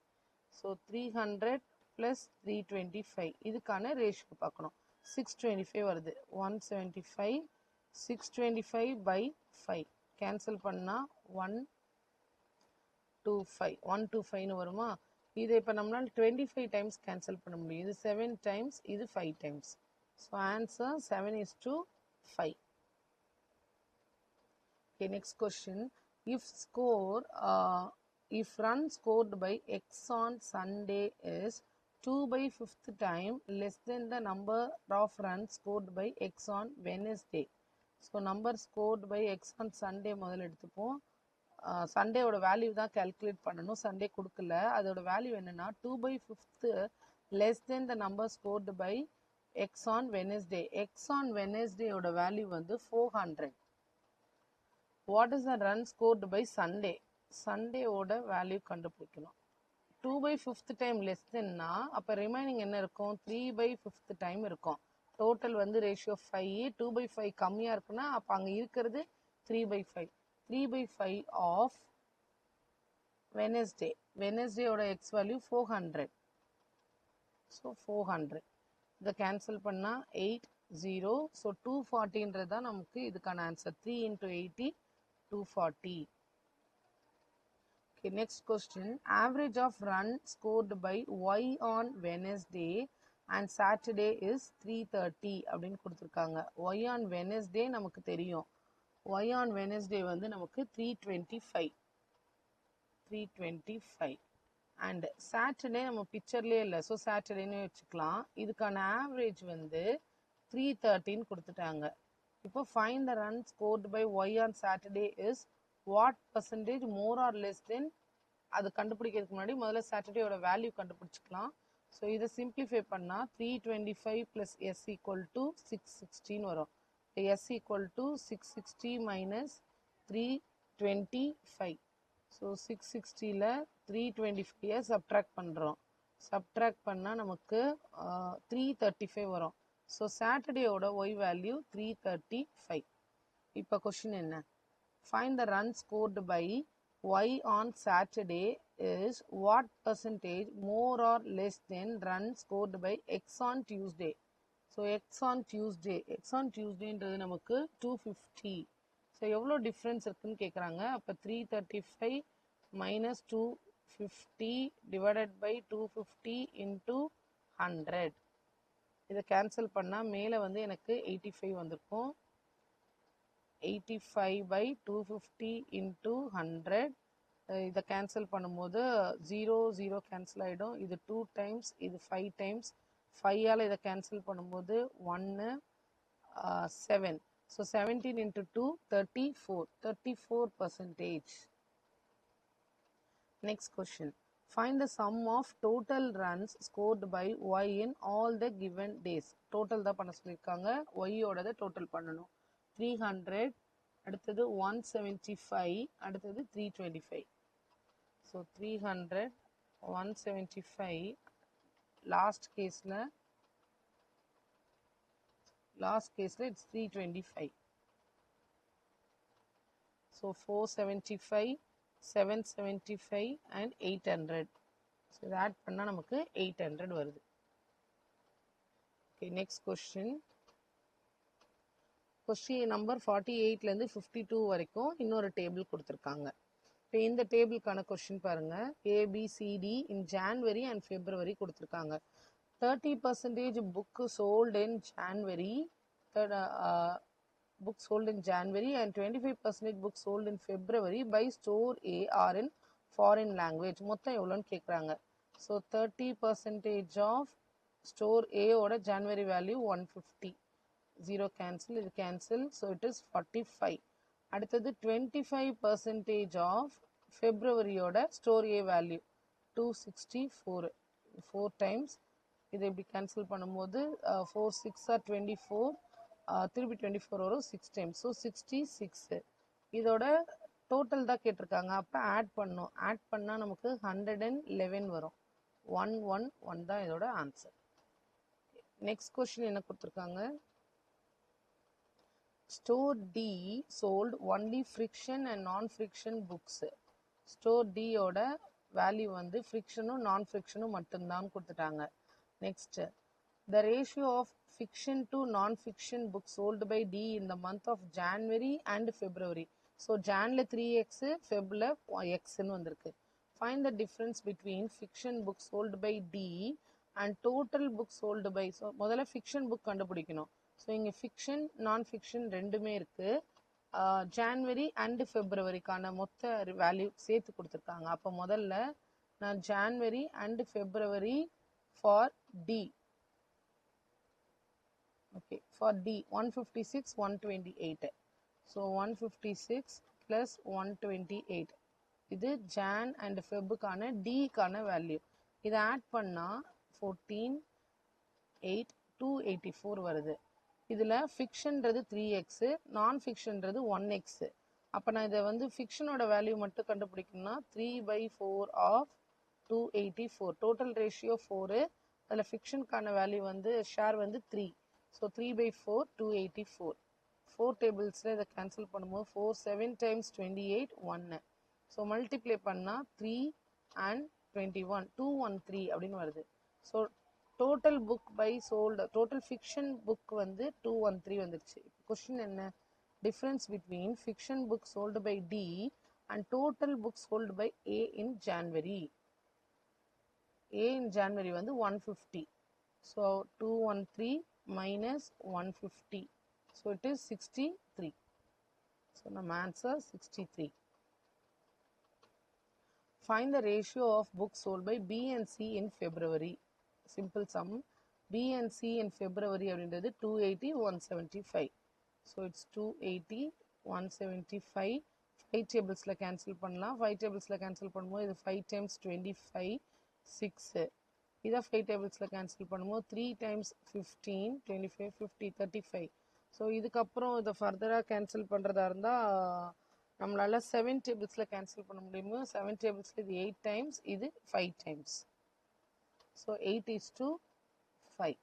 ஸோ 300 + 325 இதுக்கான ரேஷியோ பார்க்கணும். 625 வருது. 175 625/5 கேன்சல் பண்ணால் 125 வருமா? இதை இப்போ நம்மளால் 25 டைம்ஸ் கேன்சல் பண்ண முடியும். இது 7 டைம்ஸ், இது 5 times. So answer 7:5. Okay, next question. If run scored by x on Sunday is 2/5 time less than the number of runs scored by x on Wednesday. So number scored by x on Sunday முதல்ல எடுத்துப்போம். சண்டேவோட வேல்யூ தான் கால்குலேட் பண்ணணும். சண்டே கொடுக்கல. அதோட வேல்யூ என்னன்னா 2/5 less than the number scored by x on Wednesday. x on Wednesday ஓட வேல்யூ வந்து 400. What is the run scored by Sunday? Sunday ஓட வேல்யூ கண்டுபிடிக்கணும். 2/5 டைம் லெஸ் தென்னா அப்போ ரிமைனிங் என்ன இருக்கும்? 3/5 டைம் இருக்கும். டோட்டல் வந்து ரேஷியோ 5. 2/5 கம்மியாக இருக்குன்னா அப்போ அங்கே இருக்கிறது 3/5. 3/5 ஆஃப் வெனஸ்டே. வெனஸ்டேயோட எக்ஸ் வேல்யூ 400. ஸோ 400 இதை கேன்சல் பண்ணால் 80. ஸோ 240ன்றது தான் நமக்கு இதுக்கான answer. 3 × 80 240. Okay, next question. Average of run scored by y on Wednesday and Saturday is 330 அப்படின்னு கொடுத்துருக்காங்க. y on Wednesday நமக்கு தெரியும். y on Wednesday வந்து நமக்கு 325 and Saturday நம்ம பிக்சர்லேயே இல்லை. ஸோ சாட்டர்டேன்னு வச்சுக்கலாம். இதுக்கான ஆவரேஜ் வந்து 330 கொடுத்துட்டாங்க. இப்போ find the run scored by y on Saturday is what percentage more or less than. அது கண்டுபிடிக்கிறதுக்கு முன்னாடி முதல்ல சாட்டர்டேயோட வேல்யூ கண்டுபிடிச்சிக்கலாம். ஸோ இதை சிம்பிளிஃபை பண்ணால் 325 + s = 660 வரும். s = 660 - 325. ஸோ 660ல் 325 சப்ட்ராக்ட் பண்ணுறோம். சப்ட்ராக்ட் பண்ணால் நமக்கு 335 வரும். ஸோ சாட்டர்டேயோட ஒய் வேல்யூ 335. இப்போ கொஷின் என்ன? Find the run scored by y on Saturday is what percentage more or less than run scored by x on Tuesday. So x on Tuesdayன்றது நமக்கு 250. ஸோ எவ்வளோ டிஃப்ரென்ஸ் இருக்குன்னு கேட்குறாங்க. அப்போ 335 - 250 / 250 × 100. இதை கேன்சல் பண்ணால் மேலே வந்து எனக்கு 85 வந்திருக்கும். 85/250 × 100. இதை கேன்சல் பண்ணும்போது 0 கேன்சல் ஆகிடும். இது 2 டைம்ஸ், இது 5 டைம்ஸ். 5ஆல் இதை கேன்சல் பண்ணும்போது 1 7. So 17 × 2 34%. Next question. Find the sum of total runs scored by y in all the given days. Total தான் பண்ண சொல்லியிருக்காங்க. ஒய்யோடதை டோட்டல் பண்ணணும். 300 அடுத்தது 175, அடுத்தது 325. ஸோ 300, 175, லாஸ்ட் கேஸில் இட்ஸ் 325. So 475, 775 and 800. ஸோ இதை ஆட் பண்ணால் நமக்கு 800 வருது. ஓகே, நெக்ஸ்ட் கொஸ்டின் நம்பர் 48லேருந்து 52 வரைக்கும் இன்னொரு டேபிள் கொடுத்துருக்காங்க. இப்போ இந்த டேபிளுக்கான கொஸ்டின் பாருங்க. ABCD in January and February கொடுத்துருக்காங்க. 30% book sold in January, book sold in January, and 25% book sold in February by store A or in foreign language. மொத்தம் எவ்வளோன்னு கேட்குறாங்க. ஸோ 30% ஆஃப் ஸ்டோர் A ஓட ஜான்வரி வேல்யூ 150. 0 கேன்சல், இது கேன்சல். So it is 45. அடுத்தது 25% ஆஃப் ஃபெப்ரவரியோட ஸ்டோர் A வேல்யூ 264. 4 டைம்ஸ். இதை இப்படி கேன்சல் பண்ணும்போது 4 6 are 24. திருப்பி 24 வரும் 6 டைம்ஸ். ஸோ 66. இதோட டோட்டல் தான் கேட்டிருக்காங்க. அப்போ ஆட் பண்ணோம். ஆட் பண்ணால் நமக்கு 111 வரும். 111 தான் இதோட ஆன்சர். நெக்ஸ்ட் கொஸ்டின் என்ன கொடுத்துருக்காங்க. Store D sold only fiction and non fiction books. Store டியோட வேல்யூ வந்து ஃப்ரிக்ஷனும் நான் ஃப்ரிக்ஷனும் மட்டும்தான் கொடுத்துட்டாங்க. Next, the ratio of fiction to non-fiction books sold by D in the month of January and February. So Janல 3x, Febல x ன்னு வந்திருக்கு. Find the difference between fiction books sold by D and total books sold by. So முதல்ல fiction book கண்டுபிடிக்கணும். ஸோ இங்கே fiction non-fiction ரெண்டுமே இருக்கு. ஜான்வரி அண்ட் ஃபெப்ரவரிக்கான மொத்த வேல்யூ சேர்த்து கொடுத்துருக்காங்க. அப்போ முதல்ல நான் January and February for D. Okay, for D 156, 128. So 156 plus 128. இது Jan and Feb கான D கான வேல்யூ. இதை ஆட் பண்ணா 14, 8, 284 வருது. இதில் ஃபிக்ஷன்றது 3x, நான் ஃபிக்ஷன்றது 1x. அப்போ நான் இதை வந்து ஃபிக்ஷனோட வேல்யூ மட்டும் கண்டுபிடிக்கணும்னா 3/4 ஆஃப் 284. Total ratio 4. அதில் ஃபிக்ஷனுக்கான வேல்யூ வந்து ஷேர் வந்து 3. ஸோ 3/4, 284. 4 டேபிள்ஸில் இதை கேன்சல் பண்ணும்போது 4 7 times 28 1. ஸோ மல்டிப்ளை பண்ணால் 3 and 21 213 அப்படின்னு வருது. So total book by sold, total fiction book வந்து 213 வந்துருச்சு. கொஸ்டின் என்ன? Difference between fiction book sold by D and total book sold by A in January. A in January வந்து 150. So 213 minus 150. So it is 63. So the answer 63. Find the ratio of books sold by B and C in February. Simple sum. B and C in February அப்படின்றது 280, 175. So it's 280, 175. 5 tablesல கேன்சல் பண்ணலாம். 5 tablesல கேன்சல் பண்ணும்போது இது 5 times 25, 6. இதை 5 டேபிள்ஸில் கேன்சல் பண்ணும்போது 3 times 15, 25, 50, 35. ஸோ இதுக்கப்புறம் இதை ஃபர்தராக கேன்சல் பண்ணுறதா இருந்தால் நம்மளால் 7 டேபிள்ஸில் கேன்சல் பண்ண முடியுமோ. 7 டேபிள்ஸில் இது 8 times, இது 5 times. ஸோ 8:5.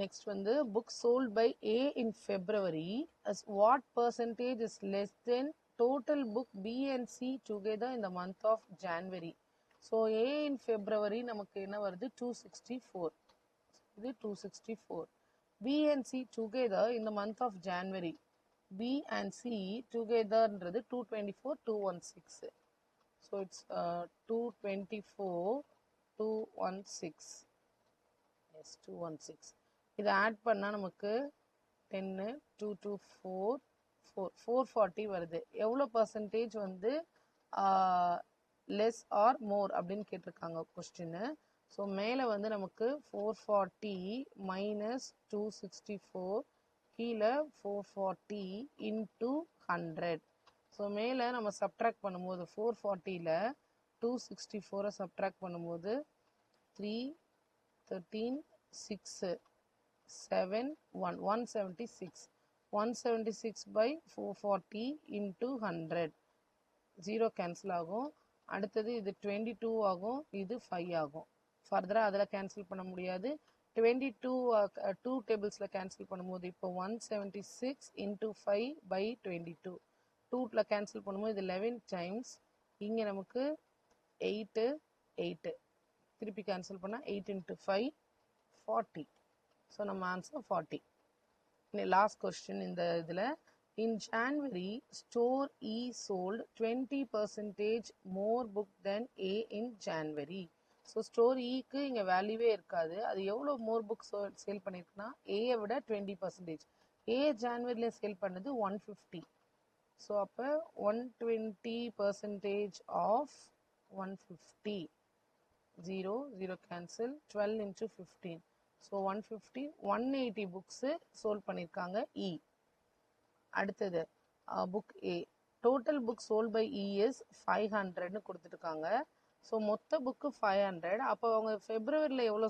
நெக்ஸ்ட் வந்து book sold by A in February as what percentage is less than total book B and C together in the month of January. So A in February நமக்கு என்ன வருது? 264. இது 264. B and C together in the month of January. B and C togetherன்றது 224, 216. So it's 224, 216. Yes, 216. இதை ஆட் பண்ணால் நமக்கு 10, 224, 440 வருது. எவ்வளோ பர்சன்டேஜ் வந்து லெஸ் ஆர் மோர் அப்படின்னு கேட்டிருக்காங்க கொஸ்டின்னு. ஸோ மேலே வந்து நமக்கு 440 minus 264, கீழே 440 into 100. ஸோ மேலே நம்ம சப்ட்ராக்ட் பண்ணும்போது 440ல் 264 சப்ட்ராக்ட் பண்ணும்போது 3, 13, 6, 7, 1, 176. 176 by 440 into 100 0 கேன்சல் ஆகும். அடுத்தது இது 22 ஆகும், இது 5 ஆகும். ஃபர்தரா அதில் கேன்சல் பண்ண முடியாது. 22 2 டேபிள்ஸில் கேன்சல் பண்ணும்போது இப்போ 176 into 5 by 22 2ல கேன்சல் பண்ணும்போது இது 11 டைம்ஸ். இங்கே நமக்கு 8 8 திருப்பி கேன்சல் பண்ணால் 8 into 5 40. ஸோ நம்ம ஆன்சர் 40. லாஸ்ட் கொஸ்டின் இந்த இதில் in January store E sold 20% more book than A in January. So store ஈக்கு இங்கே வேல்யூவே இருக்காது. அது எவ்வளோ மோர் புக் சேல் பண்ணியிருக்குன்னா ஏயை விட 20%. ஏ ஜான்வரியில் சேல் பண்ணது 150. ஸோ அப்போ 120% of 150 0 0 cancel 12 into 15. So 150 180 books sold பண்ணியிருக்காங்க இ. அடுத்தது book A total book sold by E is 500ன்னு கொடுத்துருக்காங்க. ஸோ மொத்த புக்கு 500. அப்போ அவங்க ஃபெப்ரவரியில் எவ்வளோ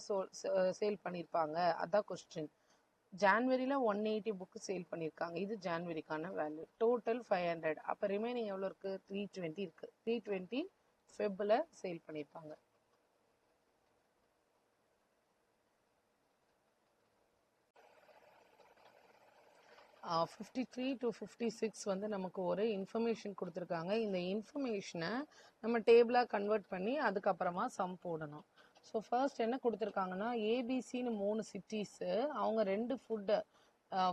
சேல் பண்ணியிருப்பாங்க அதான் கொஸ்டின். ஜான்வரியில் 180 புக்கு சேல் பண்ணியிருக்காங்க. இது ஜான்வரிக்கான வேல்யூ. டோட்டல் 500. அப்போ ரிமைனிங் எவ்வளோ இருக்குது? 320 இருக்குது. 320 ஃபெப்பில் சேல் பண்ணியிருப்பாங்க. Uh, 53 to 56 வந்து நமக்கு ஒரு இன்ஃபர்மேஷன் கொடுத்துருக்காங்க. இந்த இன்ஃபர்மேஷனை நம்ம டேபிளாக கன்வெர்ட் பண்ணி அதுக்கப்புறமா சம் போடணும். ஸோ ஃபர்ஸ்ட் என்ன கொடுத்துருக்காங்கன்னா ஏபிசின்னு 3 சிட்டிஸு, அவங்க 2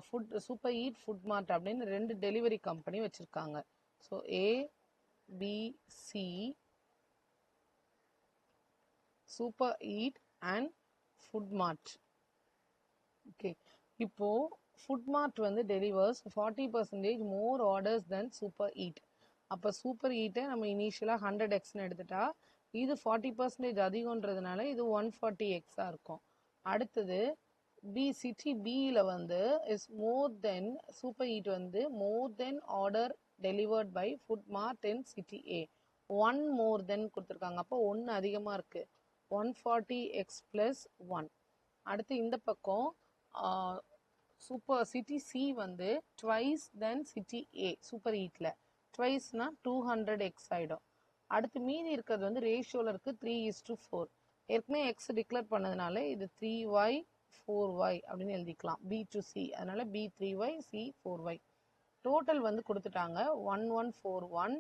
ஃபுட் சூப்பர் ஈட் ஃபுட் மார்ட் அப்படின்னு 2 டெலிவரி கம்பெனி வச்சுருக்காங்க. So ABC super eat and food mart. Okay, இப்போது ஃபுட் மார்ட் வந்து டெலிவர்ஸ் 40% மோர் ஆர்டர்ஸ் தென் சூப்பர் ஈட். அப்போ சூப்பர் ஈட்டை நம்ம இனிஷியலாக 100x எடுத்துட்டா இது 40% அதிகன்றதுனால இது 140x இருக்கும். அடுத்தது சிட்டி பியில் வந்து is more than super eat வந்து more than order delivered by food mart in city A. 1 more than கொடுத்துருக்காங்க. அப்போ 1 அதிகமாக இருக்குது. 140x + 1. அடுத்து இந்த பக்கம் சூப்பர் சிட்டி சி வந்து ட்வைஸ் தென் சிட்டி ஏ சூப்பர் ஈட்டில். ட்வைஸ்னா 200x ஆகிடும். அடுத்து மீதி இருக்கிறது வந்து ரேஷியோவில் இருக்குது 3:4. ஏற்கனவே எக்ஸ் டிக்ளேர் பண்ணதுனால இது 3y 4y அப்படின்னு எழுதிக்கலாம். B to C, அதனால B 3y C 4y. Total வந்து கொடுத்துட்டாங்க 1141.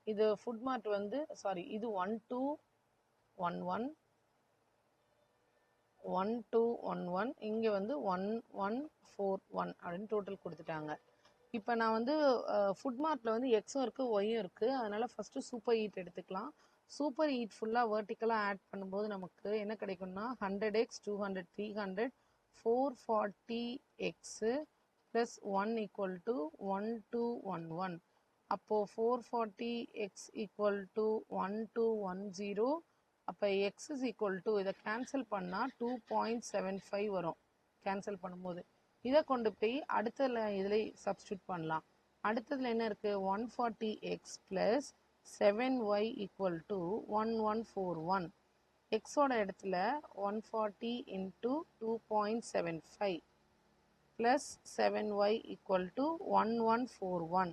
இது ஃபுட் மார்ட் வந்து இது 1211 1211, இங்கே வந்து 1141 அப்படின்னு டோட்டல் கொடுத்துட்டாங்க. இப்போ நான் வந்து ஃபுட் மார்ட்டில் வந்து எக்ஸும் இருக்குது ஒய்யும் இருக்குது. அதனால் ஃபஸ்ட்டு சூப்பர் ஈட் எடுத்துக்கலாம். சூப்பர் ஈட் ஃபுல்லாக வேர்ட்டிக்கலாக ஆட் பண்ணும்போது நமக்கு என்ன கிடைக்கும்னா 100x 200 300 440x + 1 = 1211. அப்போது 440x = 1210. அப்போ x is equal to இதை கேன்சல் பண்ணால் 2.75 வரும். கேன்சல் பண்ணும்போது இதை கொண்டு போய் அடுத்ததில் இதில் சப்ஸ்டியூட் பண்ணலாம். அடுத்ததில் என்ன இருக்குது? 140x + 7y = 1141. எக்ஸோட இடத்துல 140 × 2.75 + 7y = 1141.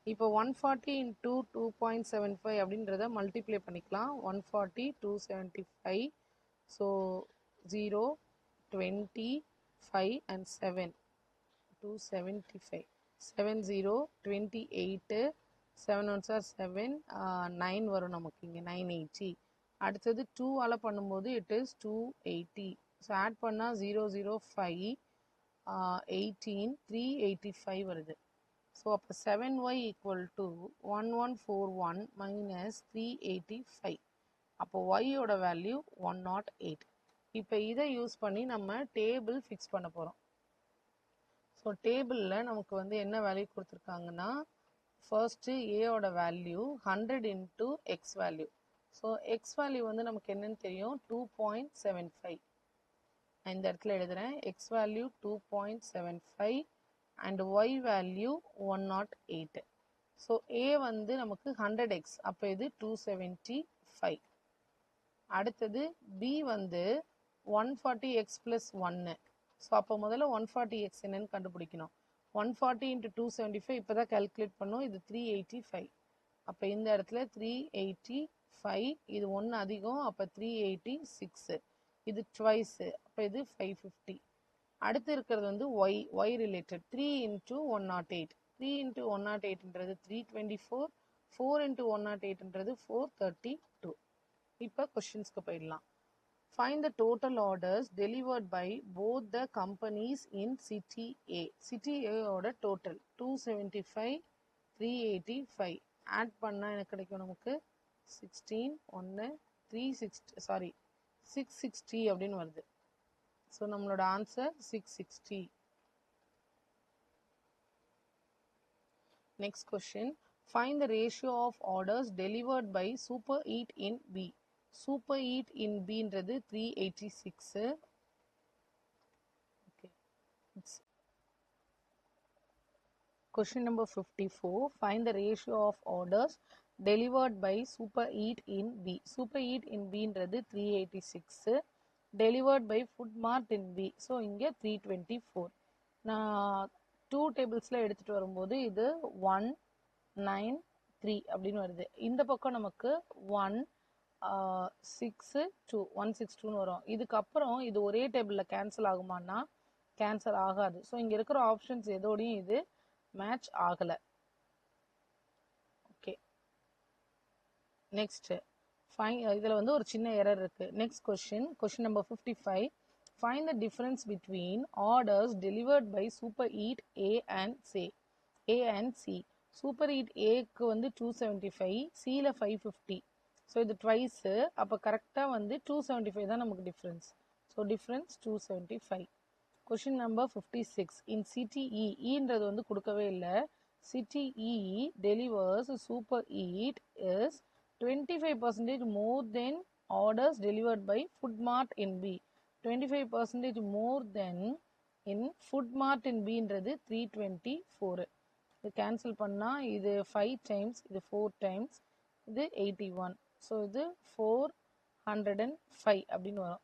இப்போ 140 × 2.75 அப்படின்றத மல்டிப்ளை பண்ணிக்கலாம். 140 275. ஸோ 0 20 5 and 7 275 7 0 28 7 1s are 7 9 வரும் நமக்கு இங்கே 980. அடுத்தது 2ஆல் பண்ணும்போது இட் இஸ் 280. ஸோ ஆட் பண்ணால் 005 18 385 வருது. ஸோ அப்போ 7y = 1141 - 385. அப்போ ஒய்யோட வேல்யூ 108. இப்போ இதை யூஸ் பண்ணி நம்ம டேபிள் ஃபிக்ஸ் பண்ண போகிறோம். ஸோ டேபிளில் நமக்கு வந்து என்ன வேல்யூ கொடுத்துருக்காங்கன்னா ஃபர்ஸ்ட்டு ஏயோட வேல்யூ 100 × x வேல்யூ. ஸோ எக்ஸ் வேல்யூ வந்து நமக்கு என்னன்னு தெரியும் 2.75. நான் இந்த இடத்துல எழுதுகிறேன். X value 2.75 and y value 108. ஸோ a வந்து நமக்கு 100x, அப்போ இது 275. அடுத்தது b வந்து 140x + 1. ஸோ அப்போ முதல்ல 140x என்னன்னு கண்டுபிடிக்கணும். 140 into 275 இப்போ தான் calculate பண்ணோம். இது 385. அப்போ இந்த இடத்துல 385, இது 1 அதிகம், அப்போ 386. இது twice, அப்போ இது 550. அடுத்து இருக்கிறது வந்து y related. 3 into 108. 3 into 108ன்றது 324. 4 into 108ன்றது 432. இப்போ கொஸ்டின்ஸ்க்கு போயிடலாம். Find the total orders delivered by both the companies in city A. City A ஓட total 275, 385. ஆட் பண்ணா எனக்கு கிடைக்கும் நமக்கு 16, 1, 660 அப்படின்னு வருது. ஸோ நம்மளோட answer 660. Next question. Find the ratio of orders delivered by Super Eat in B. Super Eat in B ன்றது 386. Okay. Question number 54. Find the ratio of orders delivered by Super Eat in B. Super Eat in B ன்றது 386. Delivered by Food Mart in B. So இங்கே 324. நான் 2 டேபிள்ஸில் எடுத்துகிட்டு வரும்போது இது 193 அப்படின்னு வருது. இந்த பக்கம் நமக்கு 162 வரும். இதுக்கப்புறம் இது ஒரே டேபிளில் கேன்சல் ஆகுமான்னா கேன்சல் ஆகாது. ஸோ இங்கே இருக்கிற ஆப்ஷன்ஸ் எதோடையும் இது மேட்ச் ஆகலை. ஓகே, நெக்ஸ்ட் இதில் வந்து ஒரு சின்ன எரர் இருக்குது. Next question number 55. Find the difference between orders delivered by Super Eat A and C. Super Eat Aக்கு வந்து 275, Cல 550. ஸோ இது ட்வைஸ். அப்போ கரெக்டாக வந்து 275 தான் நமக்கு difference. So difference 275. Question number 56. இன் சிட்டி ன்றது வந்து கொடுக்கவே இல்லை. City delivers Super Eat is 25% more than orders delivered by Food Mart in B. 25% more than in Food Mart in B ன்றது 324. இது கேன்சல் பண்ணால் இது 5 times, இது 4 times, இது 81. ஸோ இது 405 அப்படின்னு வரும்.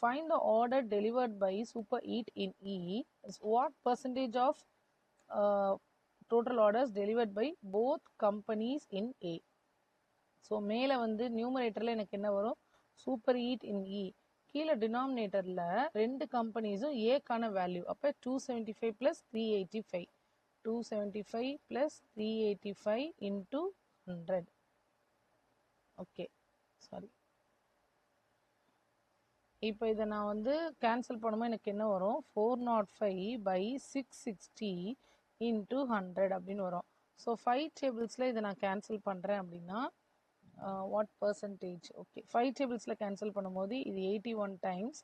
Find the order delivered by Super Eat in E. What percentage of total orders delivered by both companies in A? So மேலே வந்து நியூமரேட்டரில் எனக்கு என்ன வரும்? சூப்பர் ஈட் இன் இ. கீழே டினாமினேட்டரில் ரெண்டு கம்பெனிஸும் ஏக்கான வேல்யூ. அப்போ 275 + 385. 275 + 385 into 100. Okay, sorry. இப்போ இதை நான் வந்து கேன்சல் பண்ணும்போது எனக்கு என்ன வரும்? 405/660 into 100 அப்படின்னு வரும். ஸோ 5 டேபிள்ஸில் இதை நான் கேன்சல் பண்ணுறேன் அப்படின்னா what percentage? ஓகே, 5 டேபிள்ஸில் கேன்சல் பண்ணும்போது இது 81 times,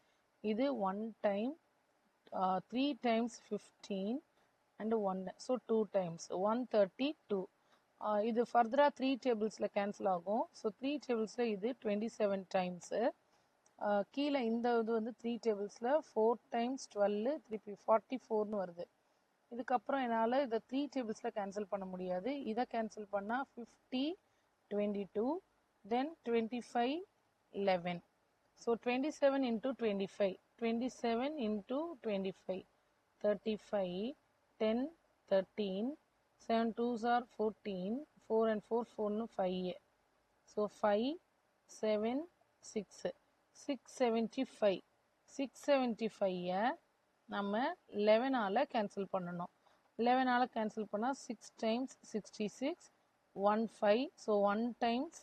இது 1 time, 3 times 15 and 1, so 2 times 132. இது ஃபர்தராக 3 டேபிள்ஸில் கேன்சல் ஆகும். ஸோ 3 டேபிள்ஸில் இது 27 times. கீழே இந்த இது வந்து 3 டேபிள்ஸில் 4 times 12, திருப்பி 44ன்னு வருது. இதுக்கப்புறம் என்னால் இதை 3 டேபிள்ஸில் கேன்சல் பண்ண முடியாது. இதை கேன்சல் பண்ணால் 50, 22, then 25, 11. So 27 into 25, 27 into 25, 35, 10, 13, 7 2s are 14, 4 and 4, 4 no 5. So 5, 7, 6, 675. 675 நம்ம 11ஆல் கேன்சல் பண்ணணும். 11ஆல் கேன்சல் பண்ணால் 6 times 66, 15. ஸோ 1 times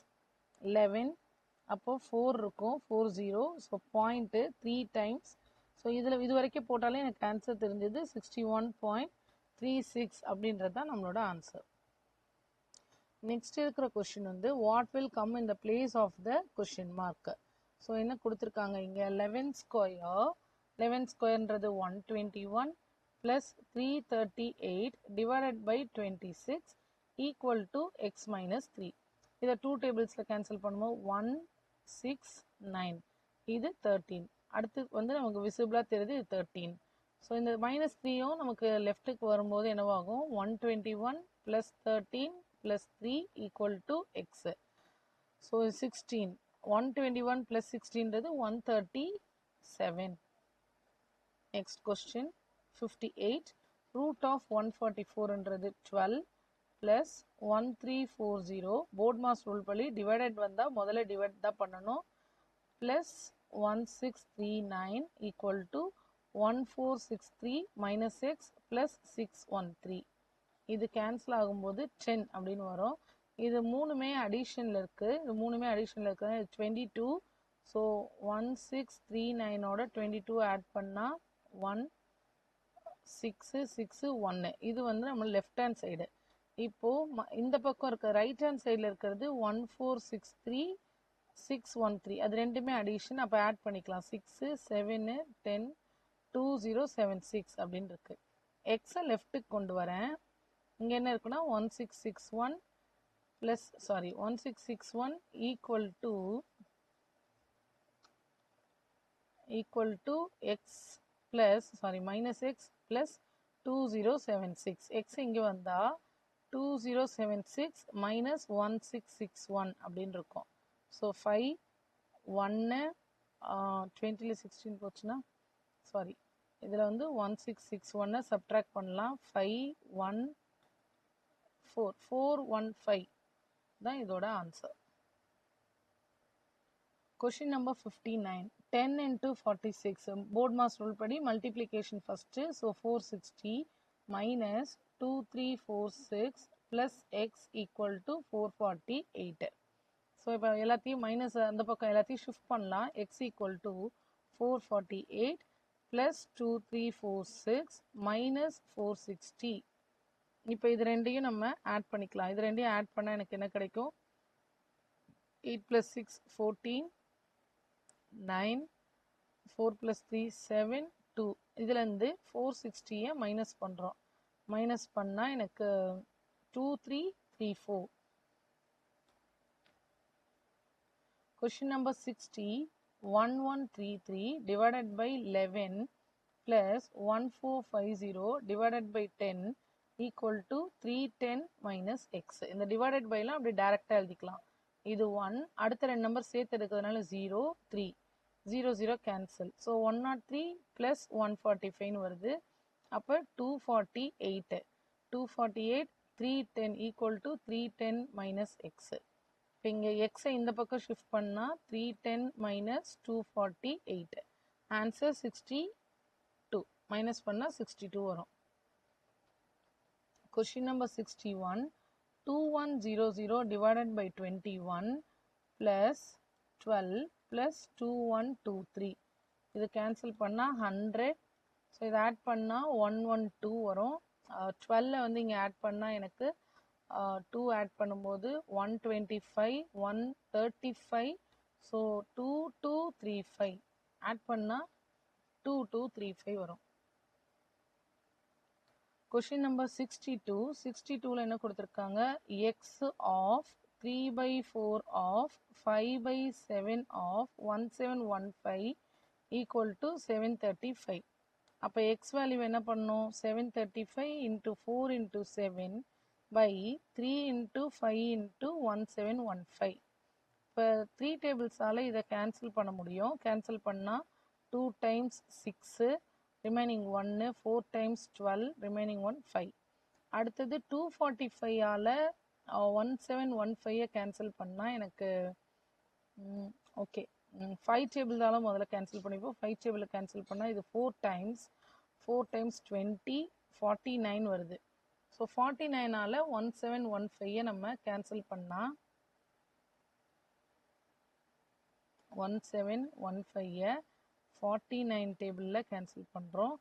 11, அப்போது 4 இருக்கும், 40. So point 3 times. ஸோ இதில் இது வரைக்கும் போட்டாலே எனக்கு ஆன்சர் தெரிஞ்சது 61.36 அப்படின்றது தான் நம்மளோட ஆன்சர். நெக்ஸ்ட் இருக்கிற கொஷின் வந்து what will come in the place of the question mark. So என்ன கொடுத்துருக்காங்க இங்கே? 11 ஸ்கொயர். 11 ஸ்கொயர்ன்றது 121 + 338 divided by 26 equal to x minus 3. இதை 2 டேபிள்ஸில் கேன்சல் பண்ணும்போது 169, இது 13. அடுத்து வந்து நமக்கு விசிபிளாக தெரியுது இது 13. ஸோ இந்த -3யும் நமக்கு லெஃப்ட்டுக்கு வரும்போது என்னவாகும்? 121 + 13 + 3 equal to x. So 16. 121 + 16ன்றது 137. Next question 58. root of 144ன்றது 12 plus 1340 board mass rule படி divided வந்தா முதல்ல divide தான் பண்ணணும் plus 1639 equal to 1463 minus x plus 613 இது cancel ஆகும்போது 10 அப்படின்னு வரும் இது மூணுமே அடிஷன்ல இருக்கு இது மூணுமே அடிஷன்ல இருக்கு 22 so 1639 ஓட 22 ஆட் பண்ணா 1 6 6 1 இது வந்து நம்ம லெஃப்ட் ஹேண்ட் சைடு இப்போ இந்த பக்கம் இருக்க ரைட் ஹேண்ட் சைடுல இருக்கிறது 1463 613 அது ரெண்டுமே அடிஷன் அப்ப ஆட் பண்ணிக்கலாம் 6 7 10 2076 அப்படின்னு இருக்கு x லெஃப்ட்டுக்கு கொண்டு வரேன் இங்க என்ன இருக்குன்னா 1661 plus sorry 1661 equal to x plus sorry minus x plus 2076 x இங்க வந்தா 2076 minus 1661 அப்படின்னு இருக்கும் so 5 1 20ல 16 போச்சுன்னா சாரி இதுல வந்து 1661 சப்ட்ராக்ட் பண்ணலாம் 5 1 4 415 தான் இதோட answer Question number 59 10 into 46 board mass rule படி multiplication first so 460 minus 2346 plus x equal to 448 so இப்போ எல்லாத்தையும் மைனஸ் அந்த பக்கம் எல்லாத்தையும் ஷிஃப்ட் பண்ணலாம் x equal to 448 plus 2346 minus 460 இப்போ இது ரெண்டையும் நம்ம ஆட் பண்ணிக்கலாம் இது ரெண்டையும் ஆட் பண்ணா எனக்கு என்ன கிடைக்கும் 8 plus 6 14 9 4 plus 3 7 2 இதுல இருந்து 460 மைனஸ் பண்றோம் மைனஸ் பண்ணா எனக்கு 2334 Question number 60 1133 divided by 11 plus 1450 divided by 10 equal to 310 minus x இந்த divided by எல்லாம் அப்படி டைரக்டா எழுதிக்கலாம் இது 1 அடுத்த ரெண்டு நம்பர் சேர்த்து எடுக்கிறதுனால 0 3 0 0 cancel so 103 plus 145 வருது அப்ப 248 248 310 equal to 310 minus x இப்போ இங்க x இந்த பக்கம் ஷிஃப்ட் பண்ணா 310 minus 248 ஆன்சர் 62 மைனஸ் பண்ணா 62 வரும் Question number 61 2100 divided by 21 plus 12 plus 2123 இது cancel பண்ணா 100 so இது add பண்ணா 112 வரும் 12 வந்து இங்க add பண்ணா எனக்கு 2 add பண்ணும்போது 125 135 so 2235 add பண்ணா 2235 வரும் Question number 62 62ல என்ன கொடுத்திருக்காங்க x of 3 by 4 of 5 by 7 of 1715 equal to 735 அப்ப x வேல்யூ என்ன பண்ணும் 735 into 4 into 7 by 3 into 5 into 1715 இப்ப 3 டேபிள்ஸால இதை கேன்சல் பண்ண முடியும் கேன்சல் பண்ணா 2 times 6 remaining 1 4 times 12 remaining 1 5 அடுத்தது 245 ஆல 1715 கேன்சல் பண்ணா எனக்கு ஓகே 5 டேபிளால முதல்ல கேன்சல் பண்ணிப்போம் 5 டேபிள கேன்சல் பண்ணா இது 4 times 20 49 வருது ஸோ 49 ஆல 1715 நம்ம கேன்சல் பண்ணா 1715 49 டேபிள்ல கேன்சல் பண்றோம்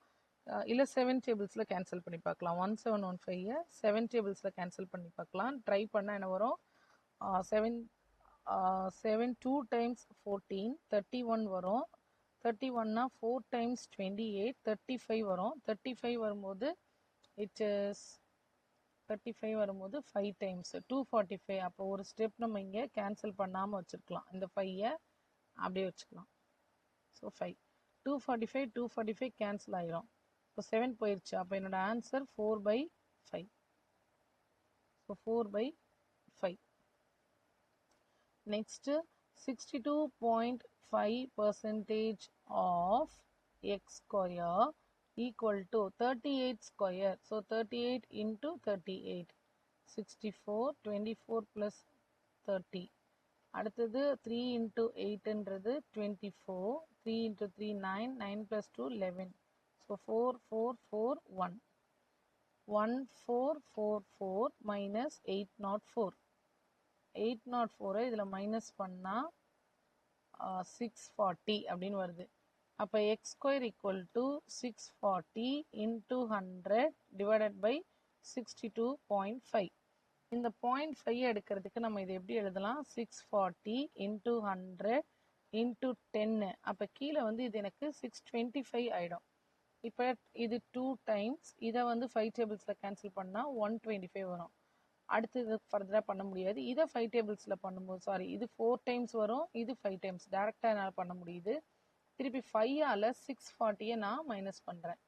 இல்ல 7 டேபிள்ஸ்ல கேன்சல் பண்ணி பார்க்கலாம் 1715 7 டேபிள்ஸ்ல கேன்சல் பண்ணி பார்க்கலாம் ட்ரை பண்ணா என்ன வரும் 7 2 times 14 31 வரும் 31 னா 4 times 28 35 வரும் 35 வரும்போது it is 35 வரும்போது 5 times 245 அப்போ ஒரு ஸ்டெப் நம்ம இங்க கேன்சல் பண்ணாம வச்சிருக்கலாம் இந்த 5 அப்படியே வச்சுக்கலாம் ஸோ 5 245 கேன்சல் ஆயிரும் இப்போ 7 போயிருச்சு அப்போ என்னோட answer 4/5 so 4/5 next 62.5% of x square equal to 38 square. So 38 into 38, 64, 24 plus 30. அடுத்தது 3 into 8ன்றது 24, 3 into 3 9, 9 plus 2 11. So 4, 4, 4, 1. 1, 4, 4, 4 minus 804. 804 இதில் மைனஸ் பண்ணால் 640 அப்படின்னு வருது. அப்போ x square equal to 640 into 100 divided by 62.5. இந்த 0.5 எடுக்கிறதுக்கு நம்ம இதை எப்படி எழுதலாம்? 640 இன்ட்டு 100 இன்ட்டு 10. அப்போ கீழே வந்து இது எனக்கு 625 ஆகிடும். இப்போ இது 2 டைம்ஸ், இதை வந்து 5 டேபிள்ஸில் கேன்சல் பண்ணால் 125 வரும். அடுத்து இது ஃபர்தராக பண்ண முடியாது. இதை 5 டேபிள்ஸில் பண்ணும்போது இது 4 டைம்ஸ் வரும், இது 5 டைம்ஸ். டேரெக்டாக என்னால் பண்ண முடியுது. திருப்பி 5ஆல் 640 நான் மைனஸ் பண்ணுறேன்.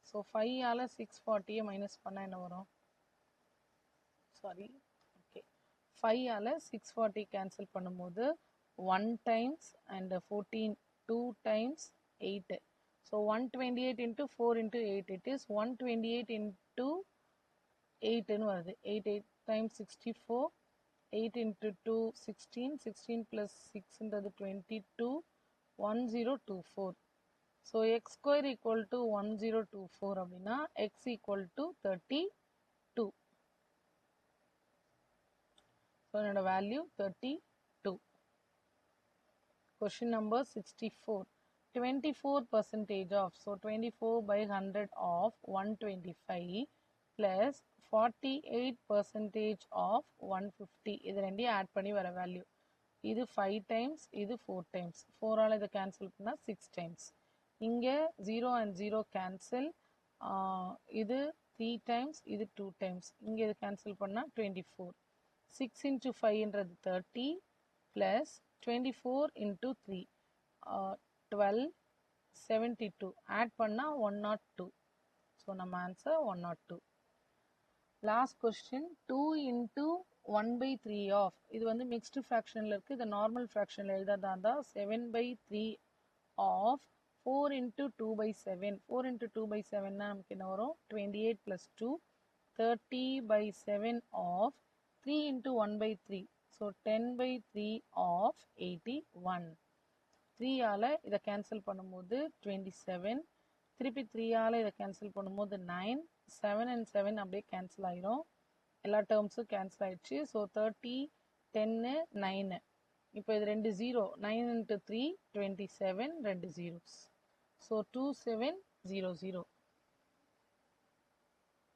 ஸோ 5ஆல் 640 மைனஸ் பண்ணால் என்ன வரும்? ஓகே, 5ஆல் 640 கேன்சல் பண்ணும்போது 1 times and 14 2 times 8. So 128 into 4 into 8, it is 128 into 8ன்னு வருது. 8 8 times 64, 8 into 2 16, 16 plus 6ன்றது 22, 1024. So X square equal to 1024 அப்படின்னா எக்ஸ் ஈக்குவல் டு 32. ஸோ என்னோட value 32. Question number 64. 24% of, so 24 by 100 of 125 plus 48% of 150. இது ரெண்டையும் ஆட் பண்ணி வர வேல்யூ. இது 5 டைம்ஸ், இது 4 டைம்ஸ். 4ஆல் இதை கேன்சல் பண்ணால் 6 டைம்ஸ். இங்கே 0 and 0 கேன்சல். இது 3 டைம்ஸ், இது 2 டைம்ஸ். இங்கே இது கேன்சல் பண்ணால் 24. 6 into 5ன்றது 30 plus 24 into 3, 12, 72. ஆட் பண்ணால் 102. ஸோ நம்ம answer 102. Last question 2 into 1/3 of, இது வந்து மிக்ஸ்டு ஃப்ராக்ஷனில் இருக்குது. இது நார்மல் ஃப்ராக்ஷனில் எழுதாதா இருந்தால் 7/3 ஆஃப் 4 into 2/7. 4 into 2/7னா நமக்கு என்ன வரும்? 28 plus 2, 30/7 of 3 into 1/3. So 10/3 of 81. 3ஆல் இதை கேன்சல் பண்ணும்போது 27. திருப்பி 3ஆல் இதை கேன்சல் பண்ணும்போது 9. 7 and 7 அப்படியே கேன்சல் ஆயிரும். எல்லா டேர்ம்ஸும் கேன்சல் ஆயிடுச்சு. ஸோ 30, 10, 9. இப்போ இது 2 0. 9 into 3 27, 2 zeros. ஸோ 2700.